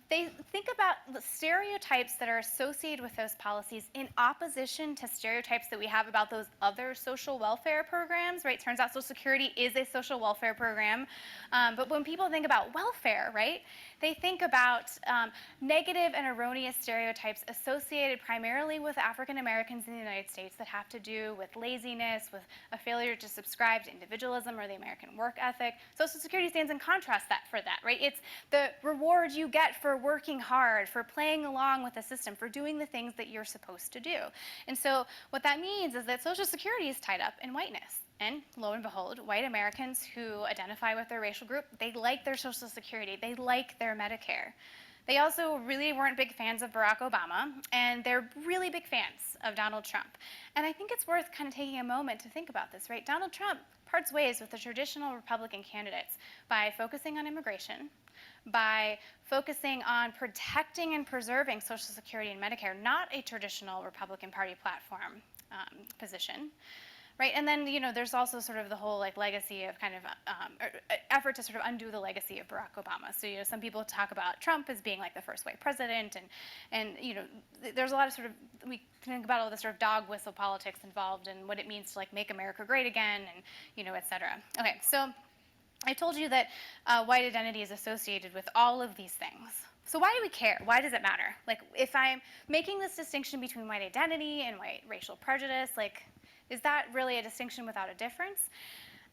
they think about the stereotypes that are associated with those policies in opposition to stereotypes that we have about those other social welfare programs, right? Turns out Social Security is a social welfare program. But when people think about welfare, right, they think about negative and erroneous stereotypes associated primarily with African Americans in the United States that have to do with laziness, with a failure to subscribe to individualism or the American work ethic. Social Security stands in contrast for that, right? It's the reward you get for working hard, for playing along with the system, for doing the things that you're supposed to do. And so what that means is that Social Security is tied up in whiteness. And lo and behold, white Americans who identify with their racial group, they like their Social Security, they like their Medicare. They also really weren't big fans of Barack Obama, and they're really big fans of Donald Trump. And I think it's worth kind of taking a moment to think about this, right? Donald Trump parts ways with the traditional Republican candidates by focusing on immigration, by focusing on protecting and preserving Social Security and Medicare, not a traditional Republican Party platform position. Right, and then there's also sort of the whole legacy of kind of effort to sort of undo the legacy of Barack Obama. So some people talk about Trump as being like the first white president, and there's a lot of sort of, we think about all the sort of dog whistle politics involved and what it means to make America great again, and et cetera. Okay, so I told you that white identity is associated with all of these things. So why do we care? Why does it matter? If I'm making this distinction between white identity and white racial prejudice, is that really a distinction without a difference?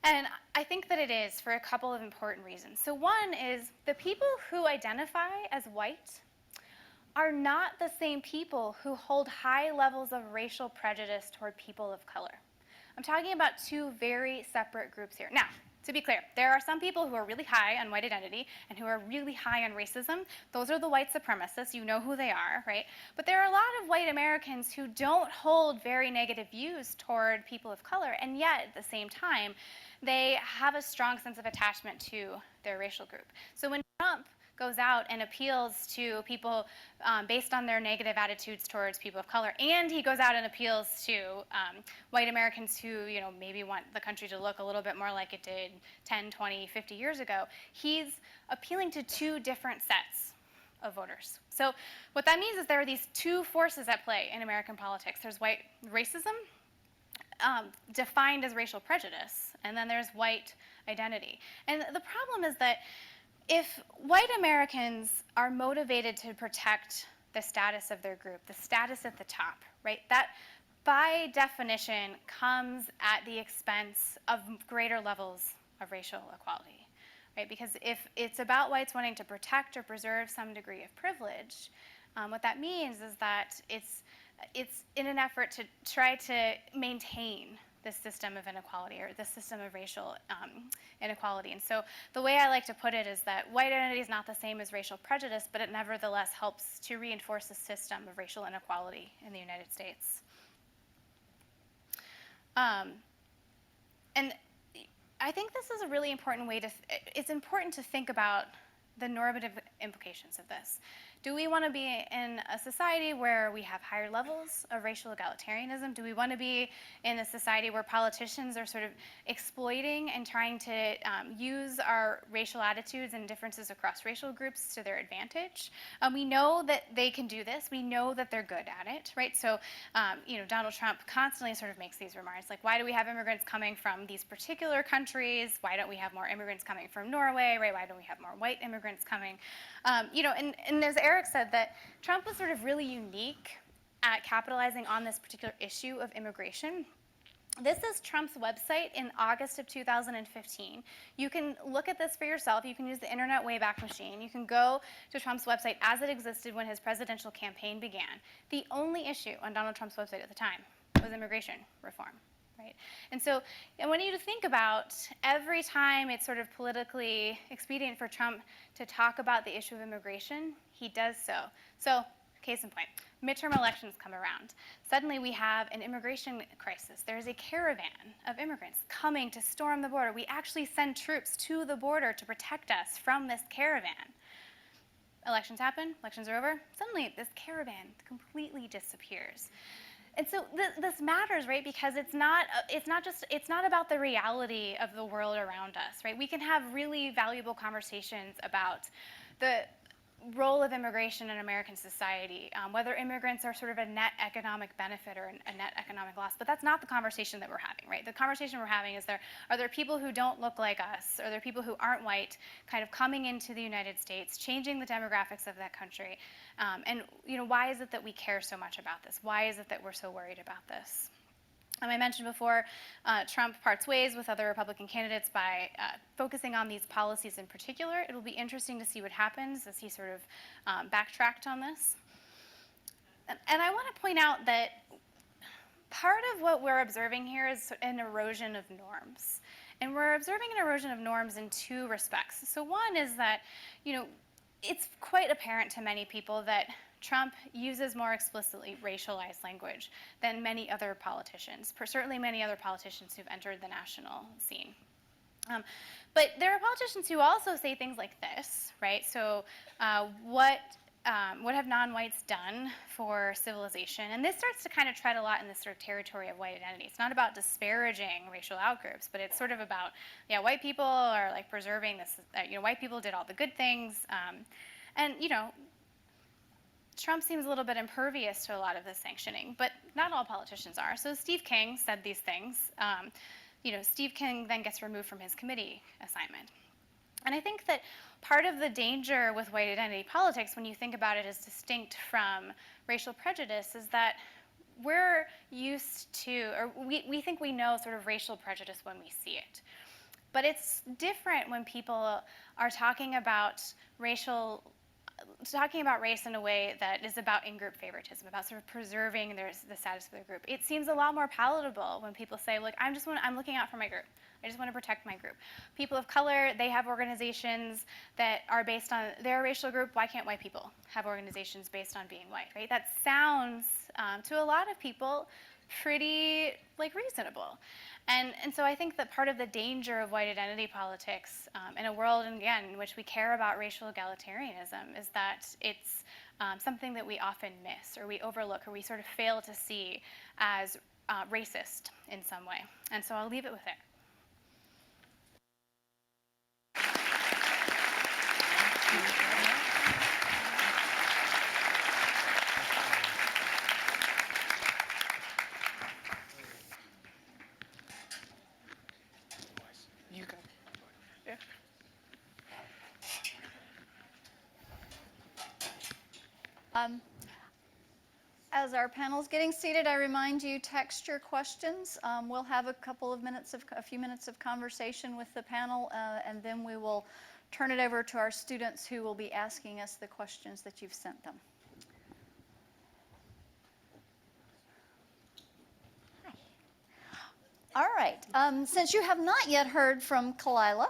And I think that it is for a couple of important reasons. So one is the people who identify as white are not the same people who hold high levels of racial prejudice toward people of color. I'm talking about two very separate groups here. Now, to be clear, there are some people who are really high on white identity and who are really high on racism. Those are the white supremacists. You know who they are, right? But there are a lot of white Americans who don't hold very negative views toward people of color, and yet at the same time, they have a strong sense of attachment to their racial group. So when Trump goes out and appeals to people based on their negative attitudes towards people of color, and he goes out and appeals to white Americans who maybe want the country to look a little bit more like it did 10, 20, 50 years ago, he's appealing to two different sets of voters. So what that means is there are these two forces at play in American politics. There's white racism, defined as racial prejudice, and then there's white identity. And the problem is that if white Americans are motivated to protect the status of their group, the status at the top, right, that by definition comes at the expense of greater levels of racial equality, right? Because if it's about whites wanting to protect or preserve some degree of privilege, what that means is that it's in an effort to try to maintain this system of inequality or this system of racial inequality. And so the way I like to put it is that white identity is not the same as racial prejudice, but it nevertheless helps to reinforce the system of racial inequality in the United States. And I think this is a really important way to, it's important to think about the normative implications of this. Do we want to be in a society where we have higher levels of racial egalitarianism? Do we want to be in a society where politicians are sort of exploiting and trying to use our racial attitudes and differences across racial groups to their advantage? We know that they can do this. We know that they're good at it, right? So, Donald Trump constantly sort of makes these remarks, like, why do we have immigrants coming from these particular countries? Why don't we have more immigrants coming from Norway, right? Why don't we have more white immigrants coming? And as Eric said, that Trump was sort of really unique at capitalizing on this particular issue of immigration. This is Trump's website in August of 2015. You can look at this for yourself. You can use the Internet Wayback Machine. You can go to Trump's website as it existed when his presidential campaign began. The only issue on Donald Trump's website at the time was immigration reform. Right? And so I want you to think about every time it's sort of politically expedient for Trump to talk about the issue of immigration, he does so. So, case in point, midterm elections come around. Suddenly we have an immigration crisis. There's a caravan of immigrants coming to storm the border. We actually send troops to the border to protect us from this caravan. Elections happen, elections are over. Suddenly this caravan completely disappears. And so this matters, right? Because it's not about the reality of the world around us, right? We can have really valuable conversations about the role of immigration in American society, whether immigrants are sort of a net economic benefit or a net economic loss, but that's not the conversation that we're having, right? The conversation we're having is are there people who don't look like us? Are there people who aren't white kind of coming into the United States, changing the demographics of that country? And why is it that we care so much about this? Why is it that we're so worried about this? I mentioned before, Trump parts ways with other Republican candidates by focusing on these policies in particular. It'll be interesting to see what happens as he sort of backtracked on this. And I want to point out that part of what we're observing here is an erosion of norms. And we're observing an erosion of norms in two respects. So one is that, it's quite apparent to many people that Trump uses more explicitly racialized language than many other politicians, certainly many other politicians who've entered the national scene. But there are politicians who also say things like this, right? So what have non-whites done for civilization? And this starts to kind of tread a lot in this sort of territory of white identity. It's not about disparaging racial outgroups, but it's sort of about, yeah, white people are like preserving this, white people did all the good things. And, Trump seems a little bit impervious to a lot of this sanctioning, but not all politicians are. So Steve King said these things. Steve King then gets removed from his committee assignment. And I think that part of the danger with white identity politics, when you think about it as distinct from racial prejudice, is that we're used to, or we think we know sort of racial prejudice when we see it. But it's different when people are talking about race in a way that is about in-group favoritism, about sort of preserving the status of their group. It seems a lot more palatable when people say, look, I'm looking out for my group. I just want to protect my group. People of color, they have organizations that are based on their racial group. Why can't white people have organizations based on being white, right? That sounds, to a lot of people, pretty reasonable. And so I think that part of the danger of white identity politics in a world, again, in which we care about racial egalitarianism is that it's something that we often miss or we overlook or we sort of fail to see as racist in some way. And so I'll leave it with it. As our panel's getting seated, I remind you, text your questions. We'll have a few minutes of conversation with the panel, and then we will turn it over to our students who will be asking us the questions that you've sent them. Hi. All right. Since you have not yet heard from Khalilah,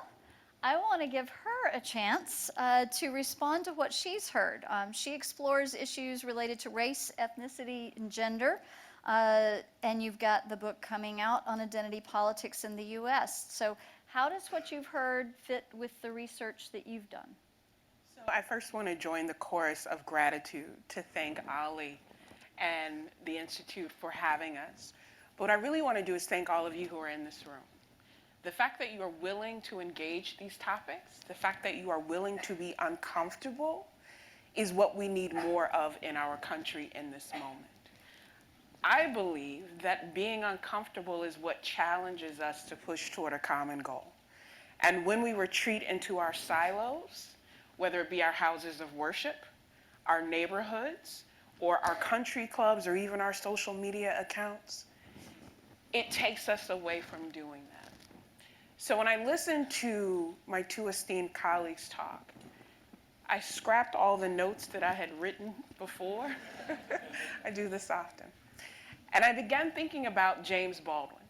I want to give her a chance to respond to what she's heard. She explores issues related to race, ethnicity, and gender. And you've got the book coming out on identity politics in the U.S. So how does what you've heard fit with the research that you've done? So I first want to join the chorus of gratitude to thank Ali and the Institute for having us. But what I really want to do is thank all of you who are in this room. The fact that you are willing to engage these topics, the fact that you are willing to be uncomfortable is what we need more of in our country in this moment. I believe that being uncomfortable is what challenges us to push toward a common goal. And when we retreat into our silos, whether it be our houses of worship, our neighborhoods, or our country clubs, or even our social media accounts, it takes us away from doing that. So when I listened to my two esteemed colleagues talk, I scrapped all the notes that I had written before. I do this often. And I began thinking about James Baldwin.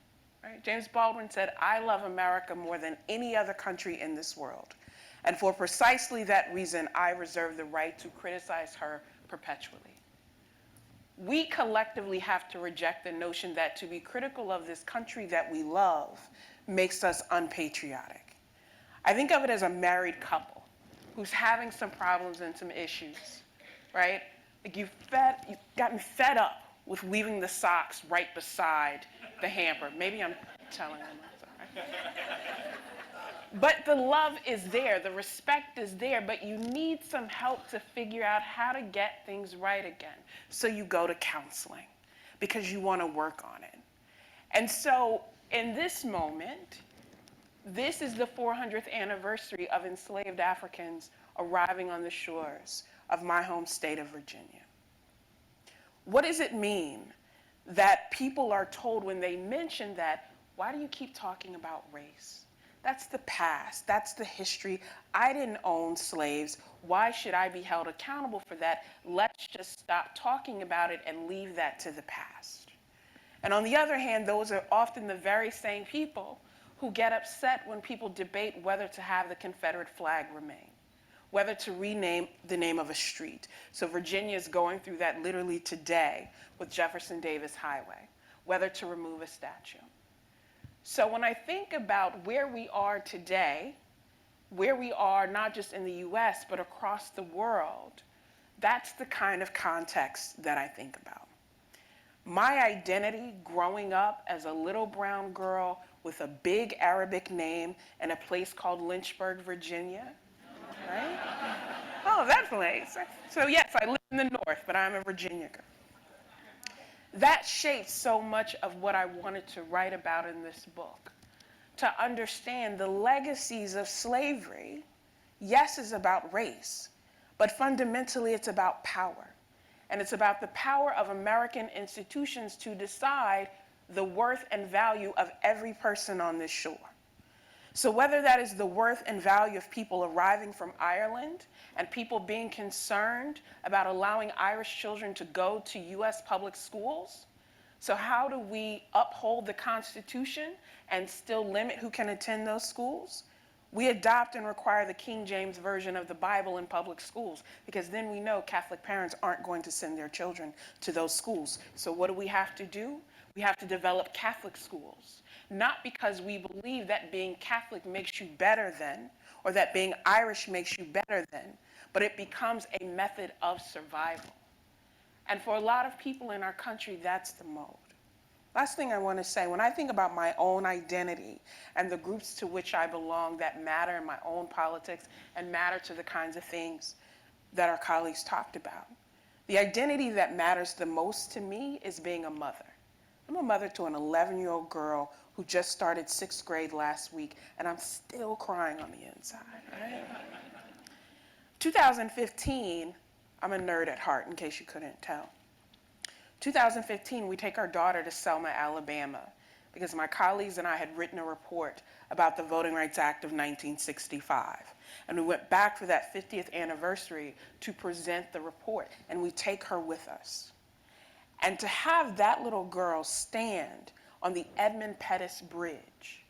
Right? James Baldwin said, "I love America more than any other country in this world. And for precisely that reason, I reserve the right to criticize her perpetually." We collectively have to reject the notion that to be critical of this country that we love makes us unpatriotic. I think of it as a married couple who's having some problems and some issues, right? Like you've gotten fed up with leaving the socks right beside the hamper. Maybe I'm telling them that's all right. But the love is there, the respect is there, but you need some help to figure out how to get things right again. So you go to counseling because you want to work on it. And so in this moment, this is the 400th anniversary of enslaved Africans arriving on the shores of my home state of Virginia. What does it mean that people are told when they mention that, why do you keep talking about race? That's the past, that's the history. I didn't own slaves. Why should I be held accountable for that? Let's just stop talking about it and leave that to the past. And on the other hand, those are often the very same people who get upset when people debate whether to have the Confederate flag remain, whether to rename the name of a street. So Virginia is going through that literally today with Jefferson Davis Highway, whether to remove a statue. So when I think about where we are today, where we are not just in the US, but across the world, that's the kind of context that I think about. My identity growing up as a little brown girl with a big Arabic name in a place called Lynchburg, Virginia, right? Oh, that place. So yes, I live in the North, but I'm a Virginia girl. That shaped so much of what I wanted to write about in this book. To understand the legacies of slavery, yes, is about race, but fundamentally it's about power. And it's about the power of American institutions to decide the worth and value of every person on this shore. So whether that is the worth and value of people arriving from Ireland and people being concerned about allowing Irish children to go to US public schools, so how do we uphold the Constitution and still limit who can attend those schools? We adopt and require the King James Version of the Bible in public schools, because then we know Catholic parents aren't going to send their children to those schools. So what do we have to do? We have to develop Catholic schools. Not because we believe that being Catholic makes you better than, or that being Irish makes you better than, but it becomes a method of survival. And for a lot of people in our country, that's the mode. Last thing I want to say, when I think about my own identity and the groups to which I belong that matter in my own politics and matter to the kinds of things that our colleagues talked about, the identity that matters the most to me is being a mother. I'm a mother to an 11-year-old girl who just started 6th grade last week, and I'm still crying on the inside, right? 2015, I'm a nerd at heart, in case you couldn't tell. 2015, we take our daughter to Selma, Alabama, because my colleagues and I had written a report about the Voting Rights Act of 1965. And we went back for that 50th anniversary to present the report, and we take her with us. And to have that little girl stand on the Edmund Pettus Bridge,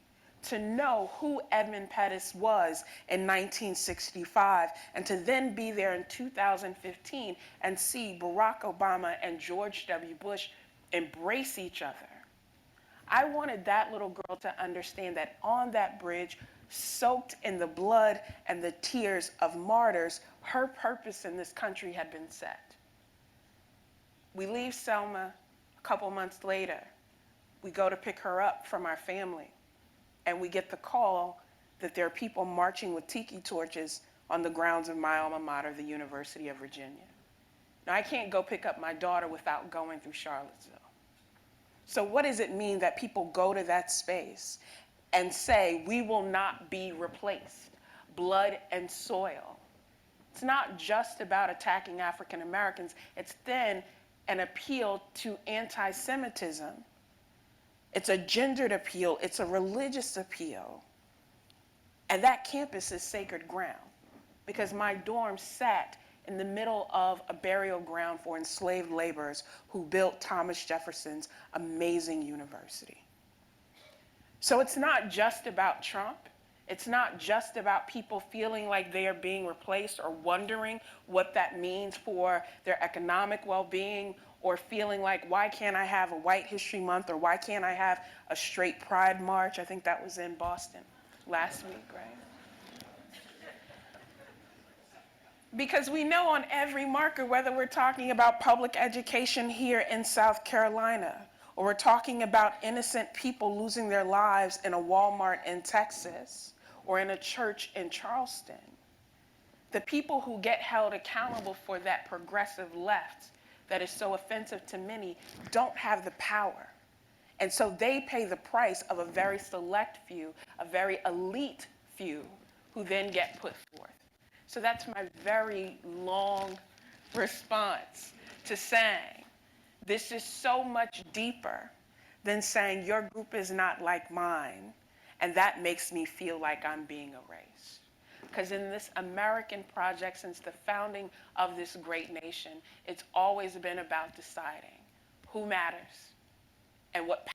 to know who Edmund Pettus was in 1965, and to then be there in 2015 and see Barack Obama and George W. Bush embrace each other. I wanted that little girl to understand that on that bridge, soaked in the blood and the tears of martyrs, her purpose in this country had been set. We leave Selma a couple months later. We go to pick her up from our family, and we get the call that there are people marching with tiki torches on the grounds of my alma mater, the University of Virginia. Now, I can't go pick up my daughter without going through Charlottesville. So what does it mean that people go to that space and say, we will not be replaced, blood and soil? It's not just about attacking African Americans. It's then an appeal to anti-Semitism. It's a gendered appeal. It's a religious appeal. And that campus is sacred ground, because my dorm sat in the middle of a burial ground for enslaved laborers who built Thomas Jefferson's amazing university. So it's not just about Trump. It's not just about people feeling like they are being replaced or wondering what that means for their economic well-being, or feeling like, why can't I have a White History Month, or why can't I have a straight Pride March? I think that was in Boston last week, right? Because we know on every marker, whether we're talking about public education here in South Carolina, or we're talking about innocent people losing their lives in a Walmart in Texas, or in a church in Charleston, the people who get held accountable for that progressive left that is so offensive to many don't have the power. And so they pay the price of a very select few, a very elite few, who then get put forth. So that's my very long response to saying, this is so much deeper than saying your group is not like mine, and that makes me feel like I'm being erased. Because in this American project, since the founding of this great nation, it's always been about deciding who matters and what.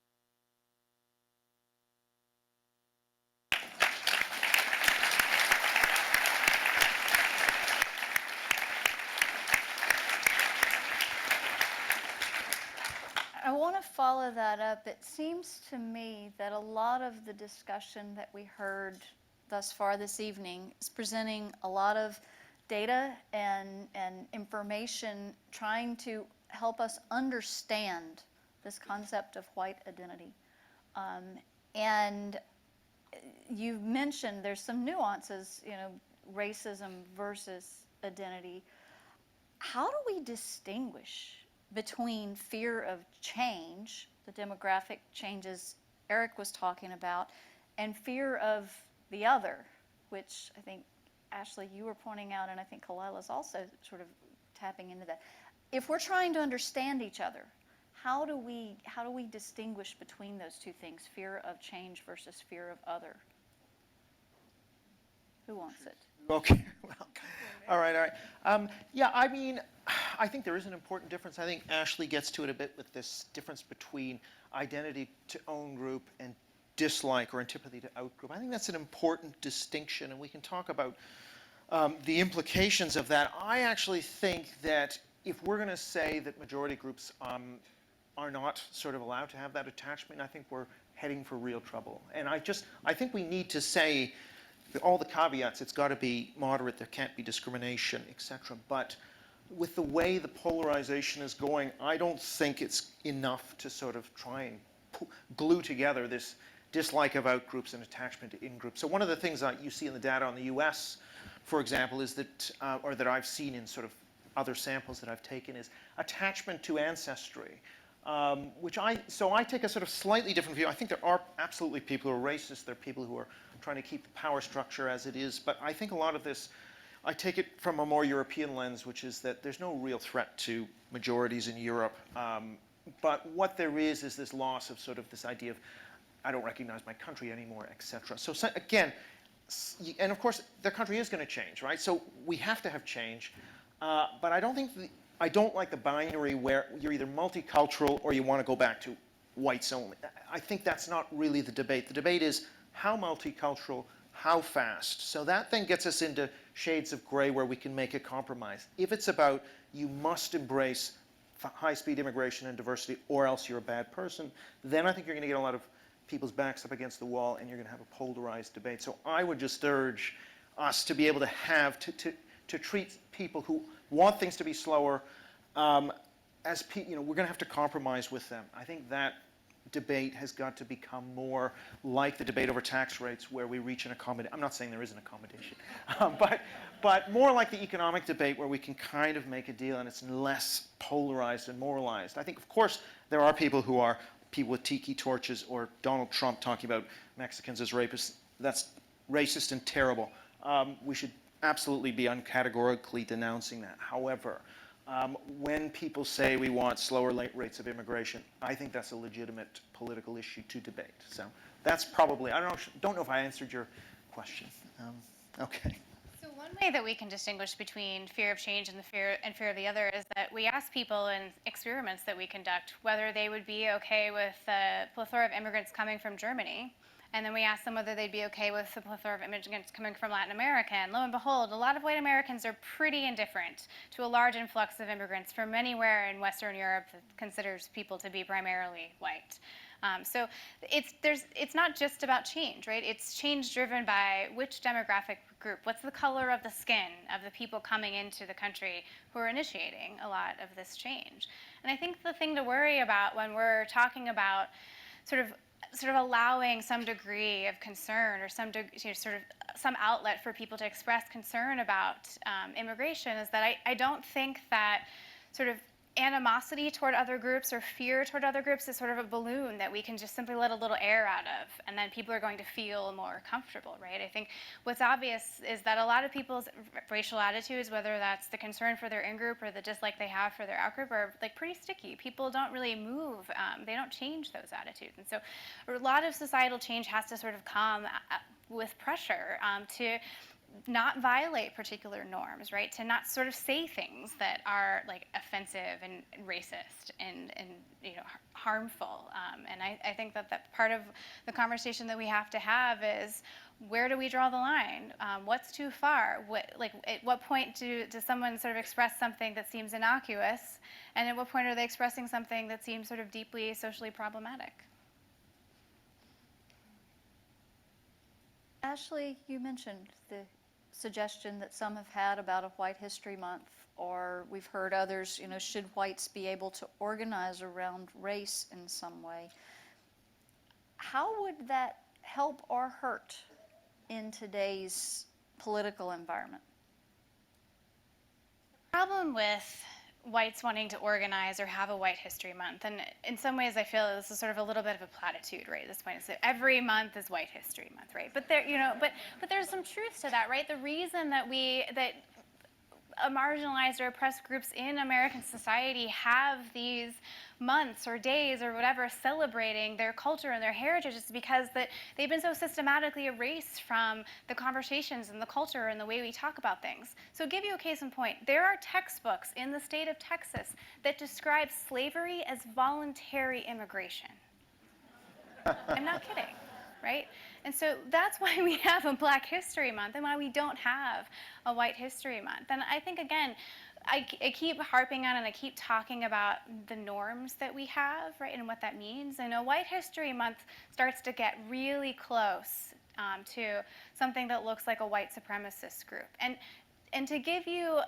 to follow that up. It seems to me that a lot of the discussion that we heard thus far this evening is presenting a lot of data and information trying to help us understand this concept of white identity. And you mentioned there's some nuances, racism versus identity. How do we distinguish between fear of change, the demographic changes Eric was talking about, and fear of the other, which I think, Ashley, you were pointing out, and I think Khalilah's also sort of tapping into that. If we're trying to understand each other, how do we distinguish between those two things, fear of change versus fear of other? Who wants it? Okay, well, all right. Yeah, I mean, I think there is an important difference. I think Ashley gets to it a bit with this difference between identity to own group and dislike or antipathy to out group. I think that's an important distinction, and we can talk about the implications of that. I actually think that if we're going to say that majority groups are not sort of allowed to have that attachment, I think we're heading for real trouble. And I think we need to say all the caveats. It's got to be moderate. There can't be discrimination, etc. But with the way the polarization is going, I don't think it's enough to sort of try and glue together this dislike of out groups and attachment to in groups. So one of the things that you see in the data on the U.S., for example, is that, or that I've seen in sort of other samples that I've taken, is attachment to Ancestry. So I take a sort of slightly different view. I think there are absolutely people who are racist. There are people who are trying to keep the power structure as it is. But I think a lot of this, I take it from a more European lens, which is that there's no real threat to majorities in Europe. But what there is this loss of sort of this idea of, I don't recognize my country anymore, etc. So again, and of course, their country is going to change, right? So we have to have change. But I don't like the binary where you're either multicultural or you want to go back to whites only. I think that's not really the debate. The debate is how multicultural, how fast. So that then gets us into shades of gray where we can make a compromise. If it's about you must embrace high-speed immigration and diversity or else you're a bad person, then I think you're going to get a lot of people's backs up against the wall and you're going to have a polarized debate. So I would just urge us to be able to have, to treat people who want things to be slower as we're going to have to compromise with them. I think that debate has got to become more like the debate over tax rates where we reach an accommodation. I'm not saying there is an accommodation, but more like the economic debate where we can kind of make a deal and it's less polarized and moralized. I think, of course, there are people who are people with tiki torches or Donald Trump talking about Mexicans as rapists. That's racist and terrible. We should absolutely be uncategorically denouncing that. However, when people say we want slower rates of immigration, I think that's a legitimate political issue to debate. So that's probably, I don't know if I answered your question. Okay. So one way that we can distinguish between fear of change and fear of the other is that we ask people in experiments that we conduct whether they would be okay with the plethora of immigrants coming from Germany. And then we asked them whether they'd be okay with the plethora of immigrants coming from Latin America. And lo and behold, a lot of white Americans are pretty indifferent to a large influx of immigrants from anywhere in Western Europe that considers people to be primarily white. So it's not just about change, right? It's change driven by which demographic group, what's the color of the skin of the people coming into the country who are initiating a lot of this change. And I think the thing to worry about when we're talking about sort of allowing some degree of concern or some outlet for people to express concern about immigration is that I don't think that sort of animosity toward other groups or fear toward other groups is sort of a balloon that we can just simply let a little air out of and then people are going to feel more comfortable, right? I think what's obvious is that a lot of people's racial attitudes, whether that's the concern for their in-group or the dislike they have for their out-group, are like pretty sticky. People don't really move. They don't change those attitudes. And so a lot of societal change has to sort of come with pressure to not violate particular norms, right? To not sort of say things that are like offensive and racist and harmful. And I think that part of the conversation that we have to have is where do we draw the line? What's too far? At what point does someone sort of express something that seems innocuous, and at what point are they expressing something that seems sort of deeply socially problematic? Ashley, you mentioned the suggestion that some have had about a White History Month, or we've heard others, should whites be able to organize around race in some way? How would that help or hurt in today's political environment? The problem with whites wanting to organize or have a White History Month, and in some ways I feel this is sort of a little bit of a platitude, right? At this point, it's that every month is White History Month, right? But but there's some truth to that, right? The reason that marginalized or oppressed groups in American society have these months or days or whatever celebrating their culture and their heritage is because that they've been so systematically erased from the conversations and the culture and the way we talk about things. So give you a case in point, there are textbooks in the state of Texas that describe slavery as voluntary immigration. I'm not kidding, right? And so that's why we have a Black History Month and why we don't have a White History Month. And I think, again, I keep harping on and I keep talking about the norms that we have, right, and what that means. And a White History Month starts to get really close to something that looks like a white supremacist group. And to give you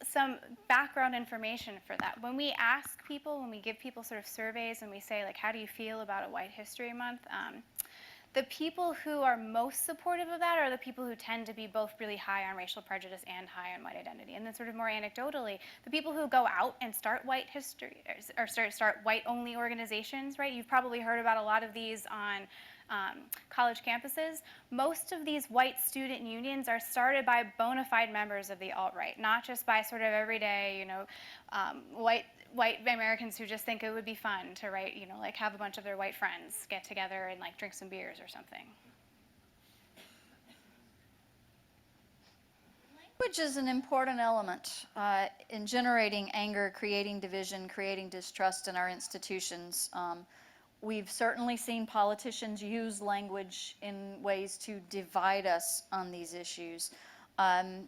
some background information for that, when we ask people, when we give people sort of surveys and we say, like, how do you feel about a White History Month? The people who are most supportive of that are the people who tend to be both really high on racial prejudice and high on white identity. And then sort of more anecdotally, the people who go out and start white history or start white-only organizations, right? You've probably heard about a lot of these on college campuses. Most of these white student unions are started by bona fide members of the alt-right, not just by sort of everyday, white Americans who just think it would be fun to like have a bunch of their white friends get together and like drink some beers or something. Language is an important element in generating anger, creating division, creating distrust in our institutions. We've certainly seen politicians use language in ways to divide us on these issues. I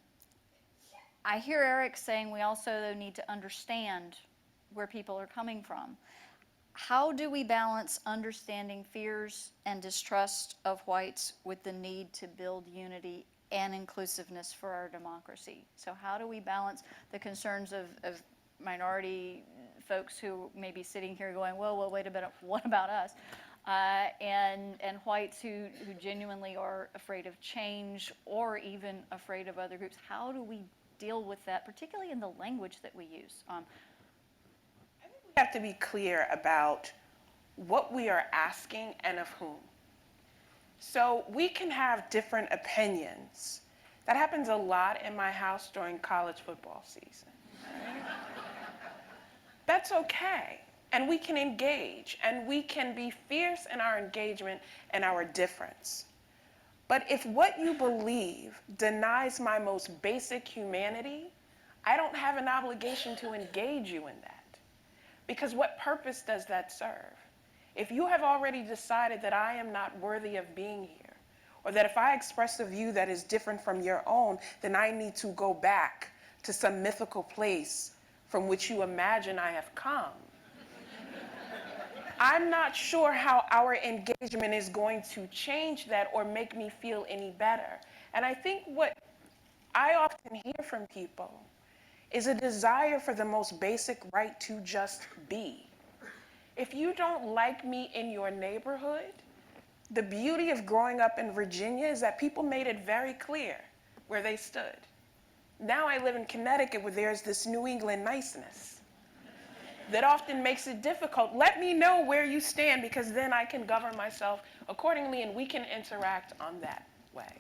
hear Eric saying we also need to understand where people are coming from. How do we balance understanding fears and distrust of whites with the need to build unity and inclusiveness for our democracy? So how do we balance the concerns of minority folks who may be sitting here going, well, wait a minute, what about us? And whites who genuinely are afraid of change or even afraid of other groups? How do we deal with that, particularly in the language that we use? We have to be clear about what we are asking and of whom. So we can have different opinions. That happens a lot in my house during college football season. Right? That's okay. And we can engage, and we can be fierce in our engagement and our difference. But if what you believe denies my most basic humanity, I don't have an obligation to engage you in that. Because what purpose does that serve? If you have already decided that I am not worthy of being here, or that if I express a view that is different from your own, then I need to go back to some mythical place from which you imagine I have come, I'm not sure how our engagement is going to change that or make me feel any better. And I think what I often hear from people is a desire for the most basic right to just be. If you don't like me in your neighborhood, the beauty of growing up in Virginia is that people made it very clear where they stood. Now I live in Connecticut where there's this New England niceness that often makes it difficult. Let me know where you stand because then I can govern myself accordingly and we can interact on that way.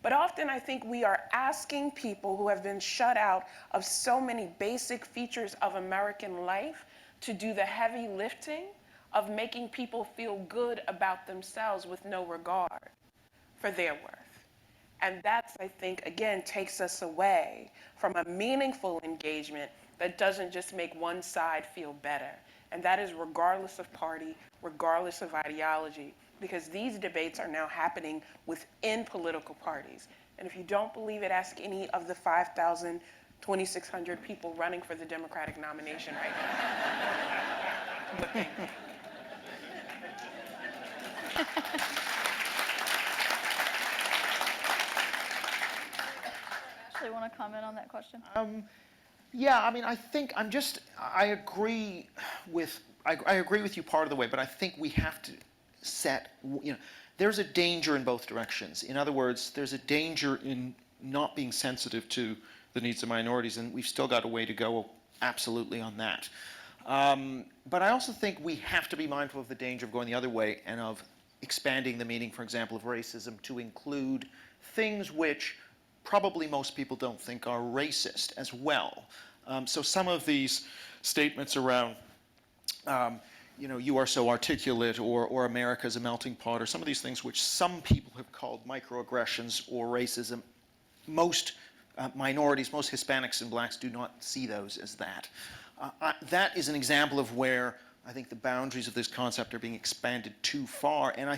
But often I think we are asking people who have been shut out of so many basic features of American life to do the heavy lifting of making people feel good about themselves with no regard for their worth. And that's, I think, again, takes us away from a meaningful engagement that doesn't just make one side feel better. And that is regardless of party, regardless of ideology, because these debates are now happening within political parties. And if you don't believe it, ask any of the 5,000, 2,600 people running for the Democratic nomination right now. But thank you. Ashley, want to comment on that question? Yeah, I mean, I agree with you part of the way, but I think we have to set, there's a danger in both directions. In other words, there's a danger in not being sensitive to the needs of minorities, and we've still got a way to go absolutely on that. But I also think we have to be mindful of the danger of going the other way and of expanding the meaning, for example, of racism to include things which probably most people don't think are racist as well. So some of these statements around, you are so articulate, or America's a melting pot, or some of these things which some people have called microaggressions or racism, most minorities, most Hispanics and blacks do not see those as that. That is an example of where I think the boundaries of this concept are being expanded too far, and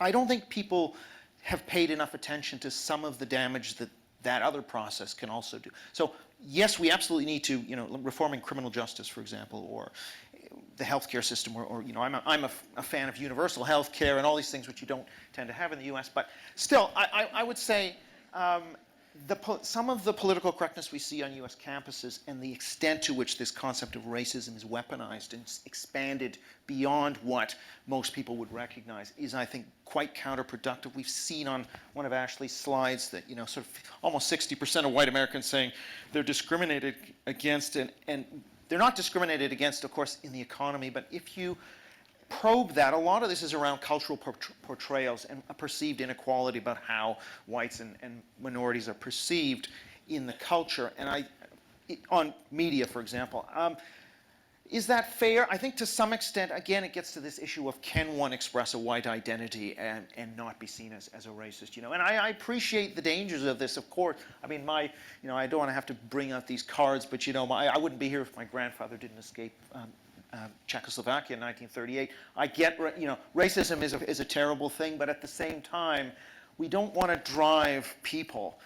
I don't think people have paid enough attention to some of the damage that other process can also do. So yes, we absolutely need to, reforming criminal justice, for example, or the healthcare system, or I'm a fan of universal healthcare and all these things which you don't tend to have in the U.S. But still, I would say some of the political correctness we see on U.S. campuses and the extent to which this concept of racism is weaponized and expanded beyond what most people would recognize is, I think, quite counterproductive. We've seen on one of Ashley's slides that, sort of almost 60% of white Americans saying they're discriminated against, and they're not discriminated against, of course, in the economy, but if you probe that, a lot of this is around cultural portrayals and a perceived inequality about how whites and minorities are perceived in the culture, and on media, for example. Is that fair? I think to some extent, again, it gets to this issue of can one express a white identity and not be seen as a racist, And I appreciate the dangers of this, of course. I mean, I don't want to have to bring out these cards, but, I wouldn't be here if my grandfather didn't escape Czechoslovakia in 1938. I get, racism is a terrible thing, but at the same time, we don't want to drive people.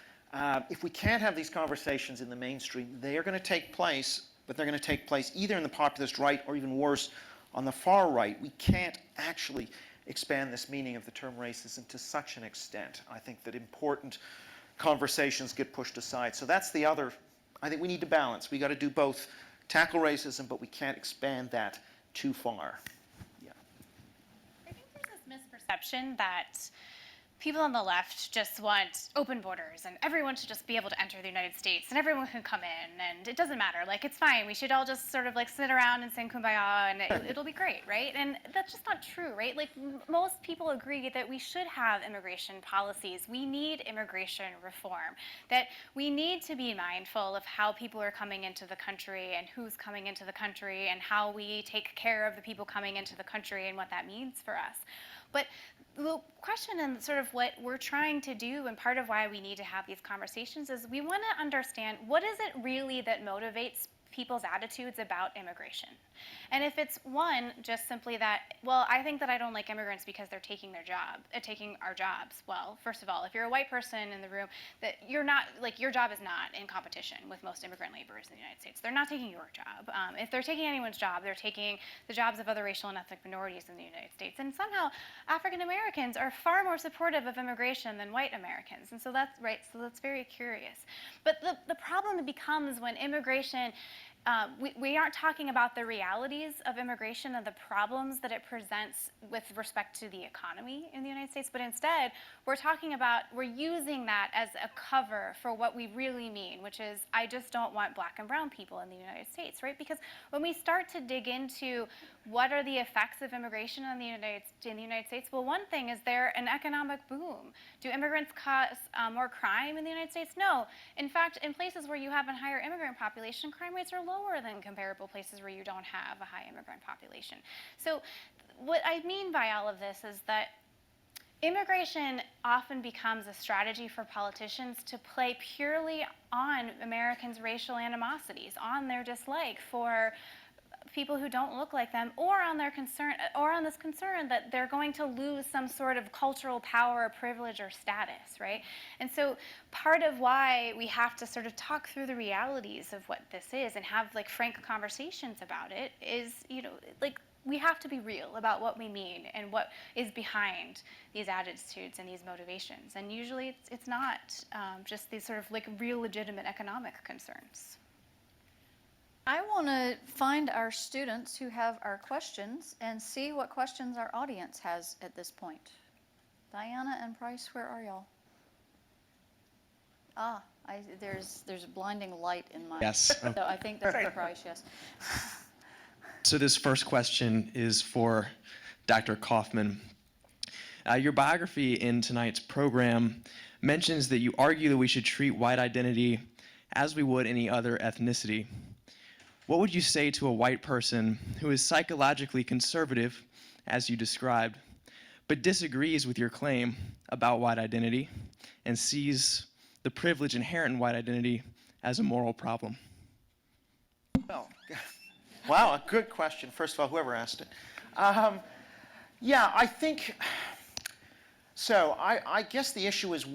If we can't have these conversations in the mainstream, they are going to take place, but they're going to take place either in the populist right or even worse, on the far right. We can't actually expand this meaning of the term racism to such an extent. I think that important conversations get pushed aside. So that's the other, I think we need to balance. We got to do both. Tackle racism, but we can't expand that too far. Yeah. I think there's this misperception that people on the left just want open borders and everyone should just be able to enter the United States and everyone can come in and it doesn't matter. Like, it's fine. We should all just sort of like sit around and sing Kumbaya and it'll be great, right? And that's just not true, right? Like, most people agree that we should have immigration policies. We need immigration reform, that we need to be mindful of how people are coming into the country and who's coming into the country and how we take care of the people coming into the country and what that means for us. But the question and sort of what we're trying to do, and part of why we need to have these conversations, is we want to understand what is it really that motivates people's attitudes about immigration. And if it's one, just simply that, well, I think that I don't like immigrants because they're taking our jobs. Well, first of all, if you're a white person in the room, that you're not, like, your job is not in competition with most immigrant laborers in the United States. They're not taking your job. If they're taking anyone's job, they're taking the jobs of other racial and ethnic minorities in the United States. And somehow, African Americans are far more supportive of immigration than white Americans. And so that's right, so that's very curious. But the problem becomes when immigration, we aren't talking about the realities of immigration and the problems that it presents with respect to the economy in the United States, but instead we're using that as a cover for what we really mean, which is, I just don't want black and brown people in the United States, right? Because when we start to dig into what are the effects of immigration in the United States, well, one thing is there an economic boom. Do immigrants cause more crime in the United States? No. In fact, in places where you have a higher immigrant population, crime rates are lower than comparable places where you don't have a high immigrant population. So what I mean by all of this is that immigration often becomes a strategy for politicians to play purely on Americans' racial animosities, on their dislike for people who don't look like them, or on their concern, or on this concern that they're going to lose some sort of cultural power or privilege or status, right? And so part of why we have to sort of talk through the realities of what this is and have like frank conversations about it is, you know, like we have to be real about what we mean and what is behind these attitudes and these motivations. And usually it's not just these sort of like real legitimate economic concerns. I want to find our students who have our questions and see what questions our audience has at this point. Diana and Price, where are y'all? There's a blinding light in my... Yes. So I think that's Price, yes. So this first question is for Dr. Kaufmann. Your biography in tonight's program mentions that you argue that we should treat white identity as we would any other ethnicity. What would you say to a white person who is psychologically conservative, as you described, but disagrees with your claim about white identity and sees the privilege inherent in white identity as a moral problem? Well, wow, a good question. First of all, whoever asked it. Yeah, I think, so I guess the issue is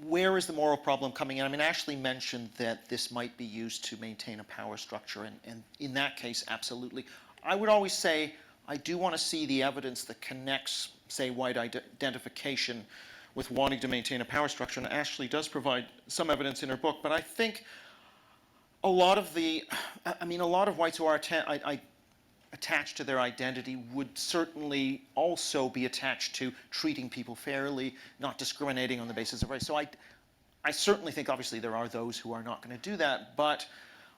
where is the moral problem coming in? I mean, Ashley mentioned that this might be used to maintain a power structure, and in that case, absolutely. I would always say I do want to see the evidence that connects, say, white identification with wanting to maintain a power structure, and Ashley does provide some evidence in her book, but I think a lot of whites who are attached to their identity would certainly also be attached to treating people fairly, not discriminating on the basis of race. So I certainly think, obviously, there are those who are not going to do that, but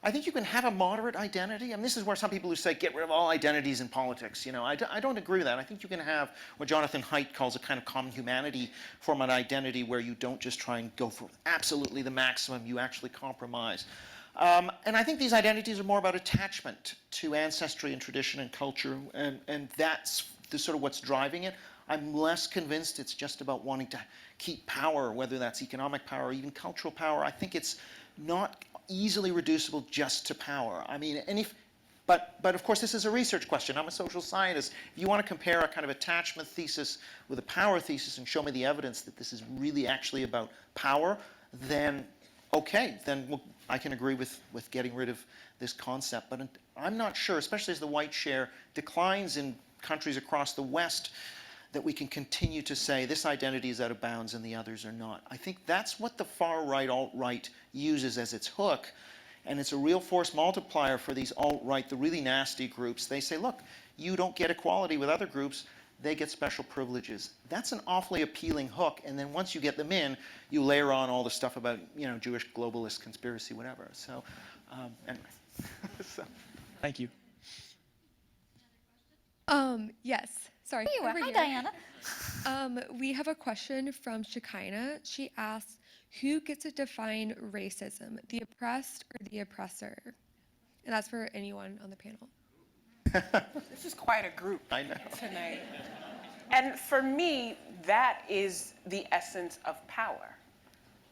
I think you can have a moderate identity. I mean, this is where some people who say, get rid of all identities in politics, you know, I don't agree with that. I think you can have what Jonathan Haidt calls a kind of common humanity form an identity where you don't just try and go for absolutely the maximum, you actually compromise. And I think these identities are more about attachment to ancestry and tradition and culture, and that's sort of what's driving it. I'm less convinced it's just about wanting to keep power, whether that's economic power or even cultural power. I think it's not easily reducible just to power. I mean, but of course this is a research question. I'm a social scientist. If you want to compare a kind of attachment thesis with a power thesis and show me the evidence that this is really actually about power, then okay, then I can agree with getting rid of this concept. But I'm not sure, especially as the white share declines in countries across the West, that we can continue to say this identity is out of bounds and the others are not. I think that's what the far-right, alt-right uses as its hook, and it's a real force multiplier for these alt-right, the really nasty groups. They say, look, you don't get equality with other groups, they get special privileges. That's an awfully appealing hook, and then once you get them in, you layer on all the stuff about, you know, Jewish globalist conspiracy, whatever. So, anyway. So. Thank you. Yes. Sorry. Hi, here. Diana. We have a question from Shekinah. She asks, who gets to define racism, the oppressed or the oppressor? And that's for anyone on the panel. This is quite a group I know. tonight. And for me, that is the essence of power.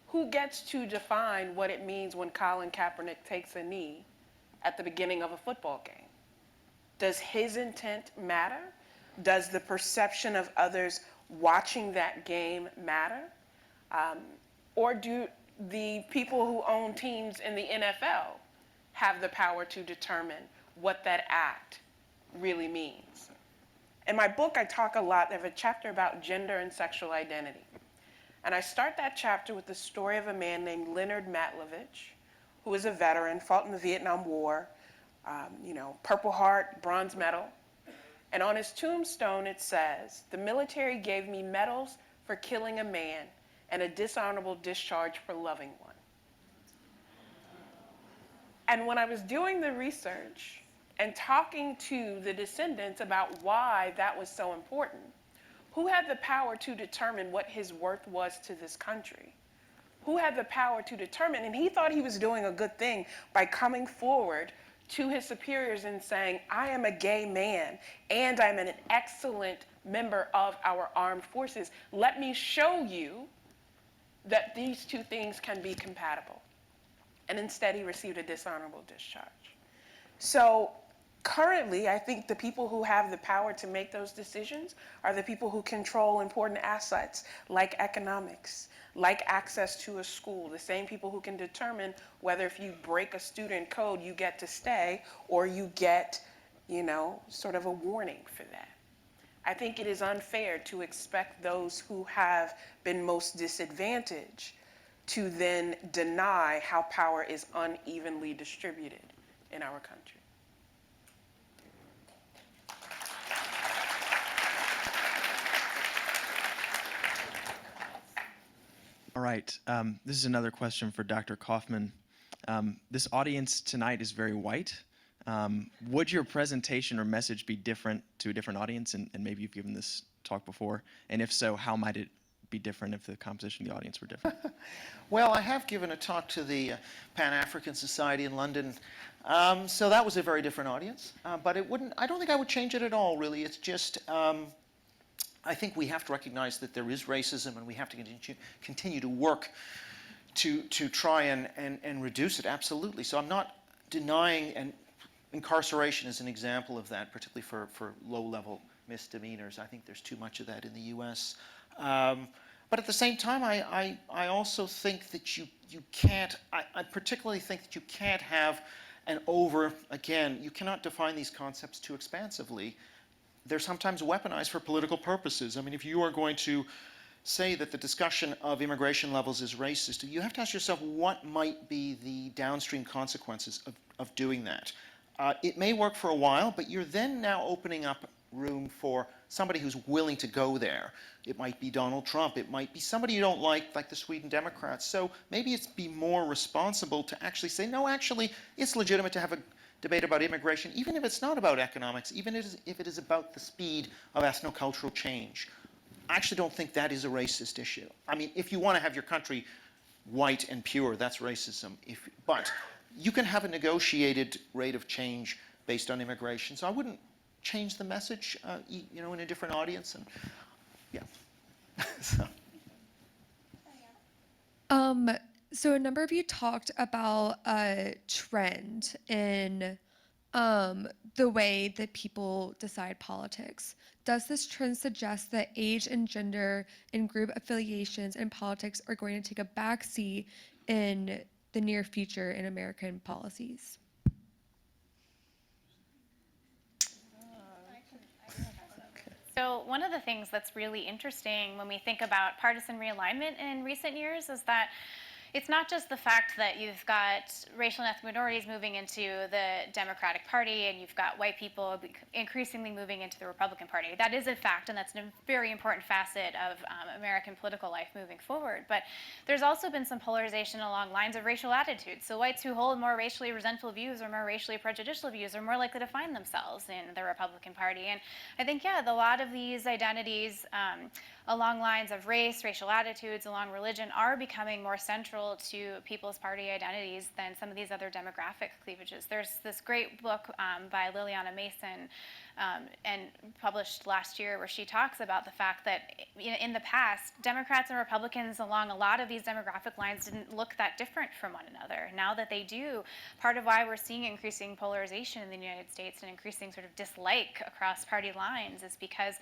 Who gets to define what it means when Colin Kaepernick takes a knee at the beginning of a football game? Does his intent matter? Does the perception of others watching that game matter? Or do the people who own teams in the NFL have the power to determine what that act really means? In my book, I talk a lot, I have a chapter about gender and sexual identity. And I start that chapter with the story of a man named Leonard Matlovich, who was a veteran, fought in the Vietnam War, Purple Heart, bronze medal. And on his tombstone, it says, "The military gave me medals for killing a man and a dishonorable discharge for loving one." And when I was doing the research and talking to the descendants about why that was so important, who had the power to determine what his worth was to this country? Who had the power to determine? And he thought he was doing a good thing by coming forward to his superiors and saying, I am a gay man and I'm an excellent member of our armed forces. Let me show you that these two things can be compatible. And instead he received a dishonorable discharge. So Currently, I think the people who have the power to make those decisions are the people who control important assets like economics, like access to a school, the same people who can determine whether if you break a student code, you get to stay or you get, sort of a warning for that. I think it is unfair to expect those who have been most disadvantaged to then deny how power is unevenly distributed in our country. All right. This is another question for Dr. Kaufmann. This audience tonight is very white. Would your presentation or message be different to a different audience? And maybe you've given this talk before. And if so, how might it be different if the composition of the audience were different? Well, I have given a talk to the Pan-African Society in London, so that was a very different audience. But I don't think I would change it at all, really. It's just, I think we have to recognize that there is racism, and we have to continue to work to try and reduce it, absolutely. So I'm not denying, and incarceration is an example of that, particularly for low-level misdemeanors. I think there's too much of that in the U.S. But at the same time, I also think that you can't, I particularly think that you can't have again, you cannot define these concepts too expansively. They're sometimes weaponized for political purposes. I mean, if you are going to say that the discussion of immigration levels is racist, you have to ask yourself what might be the downstream consequences of doing that. It may work for a while, but you're then now opening up room for somebody who's willing to go there. It might be Donald Trump. It might be somebody you don't like the Sweden Democrats. So maybe it's be more responsible to actually say, no, actually, it's legitimate to have a debate about immigration, even if it's not about economics, even if it is about the speed of ethnocultural change. I actually don't think that is a racist issue. I mean, if you want to have your country white and pure, that's racism. But you can have a negotiated rate of change based on immigration. So I wouldn't change the message, in a different audience. And yeah. So a number of you talked about a trend in the way that people decide politics. Does this trend suggest that age and gender and group affiliations in politics are going to take a backseat in the near future in American policies? So one of the things that's really interesting when we think about partisan realignment in recent years is that it's not just the fact that you've got racial and ethnic minorities moving into the Democratic Party and you've got white people increasingly moving into the Republican Party. That is a fact, and that's a very important facet of American political life moving forward. But there's also been some polarization along lines of racial attitudes. So whites who hold more racially resentful views or more racially prejudicial views are more likely to find themselves in the Republican Party. And I think, a lot of these identities along lines of race, racial attitudes, along religion are becoming more central to people's party identities than some of these other demographic cleavages. There's this great book by Liliana Mason and published last year where she talks about the fact that in the past, Democrats and Republicans along a lot of these demographic lines didn't look that different from one another. Now that they do, part of why we're seeing increasing polarization in the United States and increasing sort of dislike across party lines is because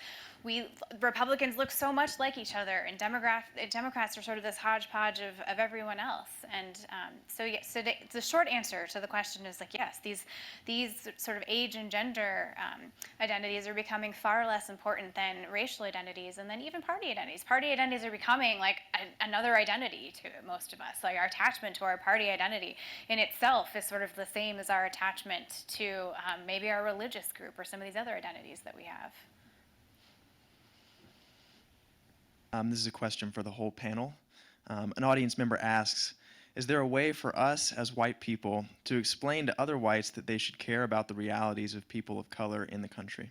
Republicans look so much like each other, and Democrats are sort of this hodgepodge of everyone else. And so the short answer to the question is yes, these sort of age and gender identities are becoming far less important than racial identities, and then even party identities. Party identities are becoming another identity to most of us. Our attachment to our party identity in itself is sort of the same as our attachment to maybe our religious group or some of these other identities that we have. This is a question for the whole panel. An audience member asks, is there a way for us as white people to explain to other whites that they should care about the realities of people of color in the country?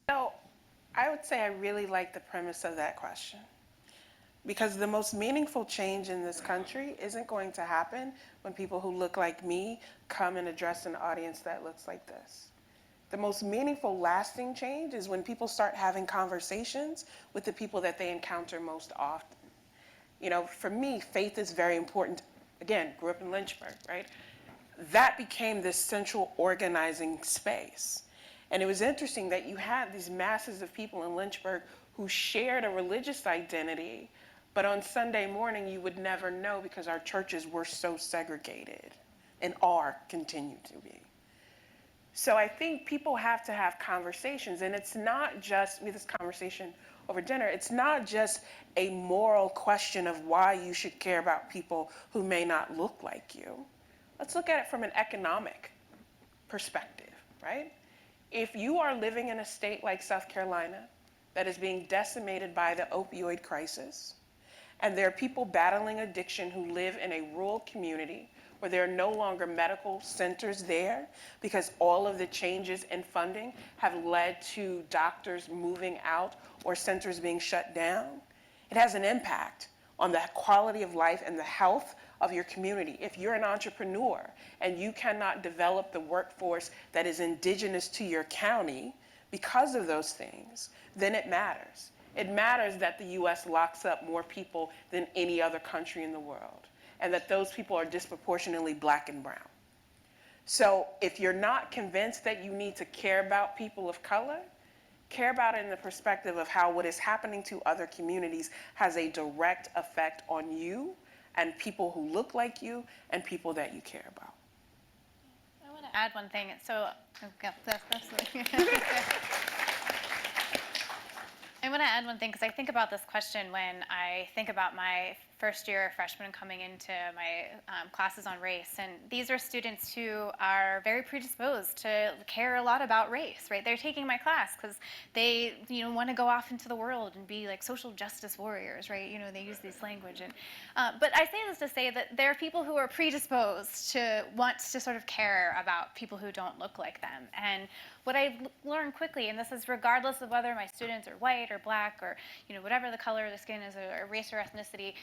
So I would say I really like the premise of that question, because the most meaningful change in this country isn't going to happen when people who look like me come and address an audience that looks like this. The most meaningful, lasting change is when people start having conversations with the people that they encounter most often. For me, faith is very important again, grew up in Lynchburg, right? That became this central organizing space. And it was interesting that you had these masses of people in Lynchburg who shared a religious identity, but on Sunday morning you would never know because our churches were so segregated and are, continue to be. So I think people have to have conversations, and it's not just, we had this conversation over dinner, it's not just a moral question of why you should care about people who may not look like you. Let's look at it from an economic perspective, right? If you are living in a state like South Carolina that is being decimated by the opioid crisis, and there are people battling addiction who live in a rural community where there are no longer medical centers there because all of the changes in funding have led to doctors moving out or centers being shut down, it has an impact on the quality of life and the health of your community. If you're an entrepreneur and you cannot develop the workforce that is indigenous to your county because of those things, then it matters. It matters that the US locks up more people than any other country in the world, and that those people are disproportionately Black and brown. So if you're not convinced that you need to care about people of color, care about it in the perspective of how what is happening to other communities has a direct effect on you and people who look like you and people that you care about. I want to add one thing. So, I want to add one thing because I think about this question when I think about my first year freshman coming into my classes on race, and these are students who are very predisposed to care a lot about race, right? They're taking my class because they, want to go off into the world and be like social justice warriors, right? They use this language, and but I say this to say that there are people who are predisposed to want to sort of care about people who don't look like them, and what I've learned quickly, and this is regardless of whether my students are white or Black or whatever the color of the skin is, or race or ethnicity,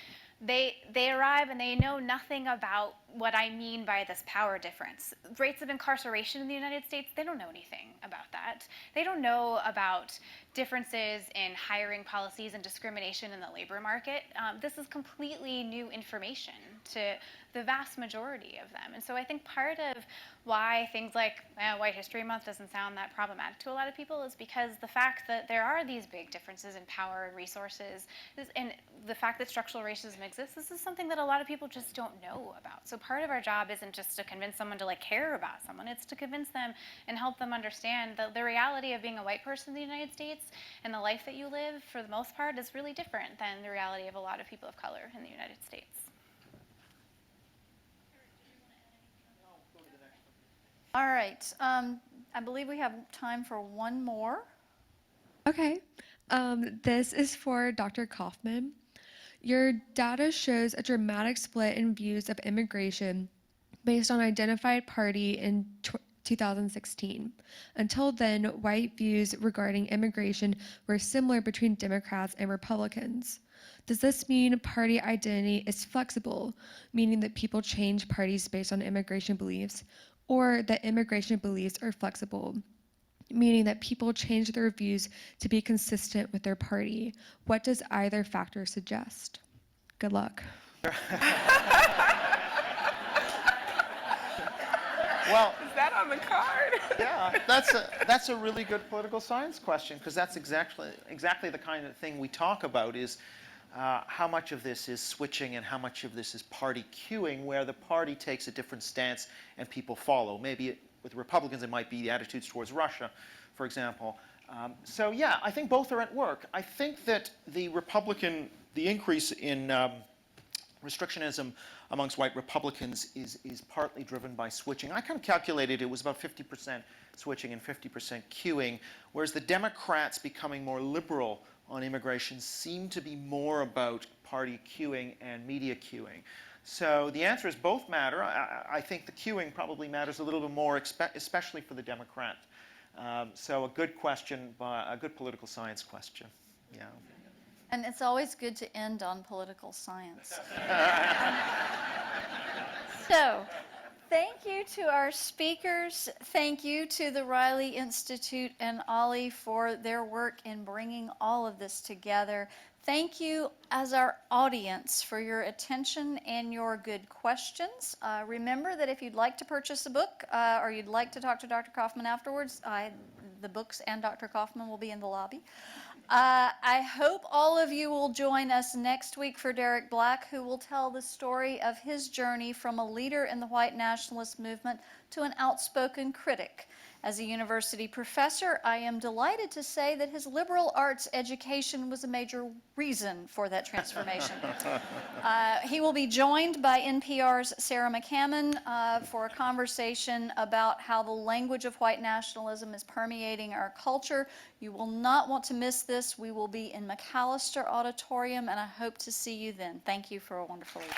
they arrive and they know nothing about what I mean by this power difference. Rates of incarceration in the United States, they don't know anything about that. They don't know about differences in hiring policies and discrimination in the labor market. This is completely new information to the vast majority of them. And so I think part of why things like White History Month doesn't sound that problematic to a lot of people is because the fact that there are these big differences in power and resources, and the fact that structural racism exists, this is something that a lot of people just don't know about. So part of our job isn't just to convince someone to care about someone, it's to convince them and help them understand that the reality of being a white person in the United States and the life that you live, for the most part, is really different than the reality of a lot of people of color in the United States. All right. I believe we have time for one more. Okay. This is for Dr. Kaufmann. Your data shows a dramatic split in views of immigration based on identified party in 2016. Until then, white views regarding immigration were similar between Democrats and Republicans. Does this mean party identity is flexible, meaning that people change parties based on immigration beliefs, or that immigration beliefs are flexible, meaning that people change their views to be consistent with their party? What does either factor suggest? Good luck. Well, Is that on the card? yeah, that's a really good political science question, because that's exactly the kind of thing we talk about is how much of this is switching and how much of this is party cueing, where the party takes a different stance and people follow. Maybe with Republicans it might be the attitudes towards Russia, for example. So yeah, I think both are at work. I think that the increase in restrictionism amongst white Republicans is partly driven by switching. I kind of calculated it was about 50% switching and 50% queuing, whereas the Democrats becoming more liberal on immigration seem to be more about party queuing and media queuing. So the answer is both matter. I think the queuing probably matters a little bit more, especially for the Democrat. So a good question, a good political science question. Yeah. And it's always good to end on political science. So, thank you to our speakers. Thank you to the Riley Institute and Ollie for their work in bringing all of this together. Thank you as our audience for your attention and your good questions. Remember that if you'd like to purchase a book or you'd like to talk to Dr. Kaufmann afterwards, the books and Dr. Kaufmann will be in the lobby. I hope all of you will join us next week for Derek Black, who will tell the story of his journey from a leader in the white nationalist movement to an outspoken critic. As a university professor, I am delighted to say that his liberal arts education was a major reason for that transformation. He will be joined by NPR's Sarah McCammon for a conversation about how the language of white nationalism is permeating our culture. You will not want to miss this. We will be in McAllister Auditorium, and I hope to see you then. Thank you for a wonderful evening.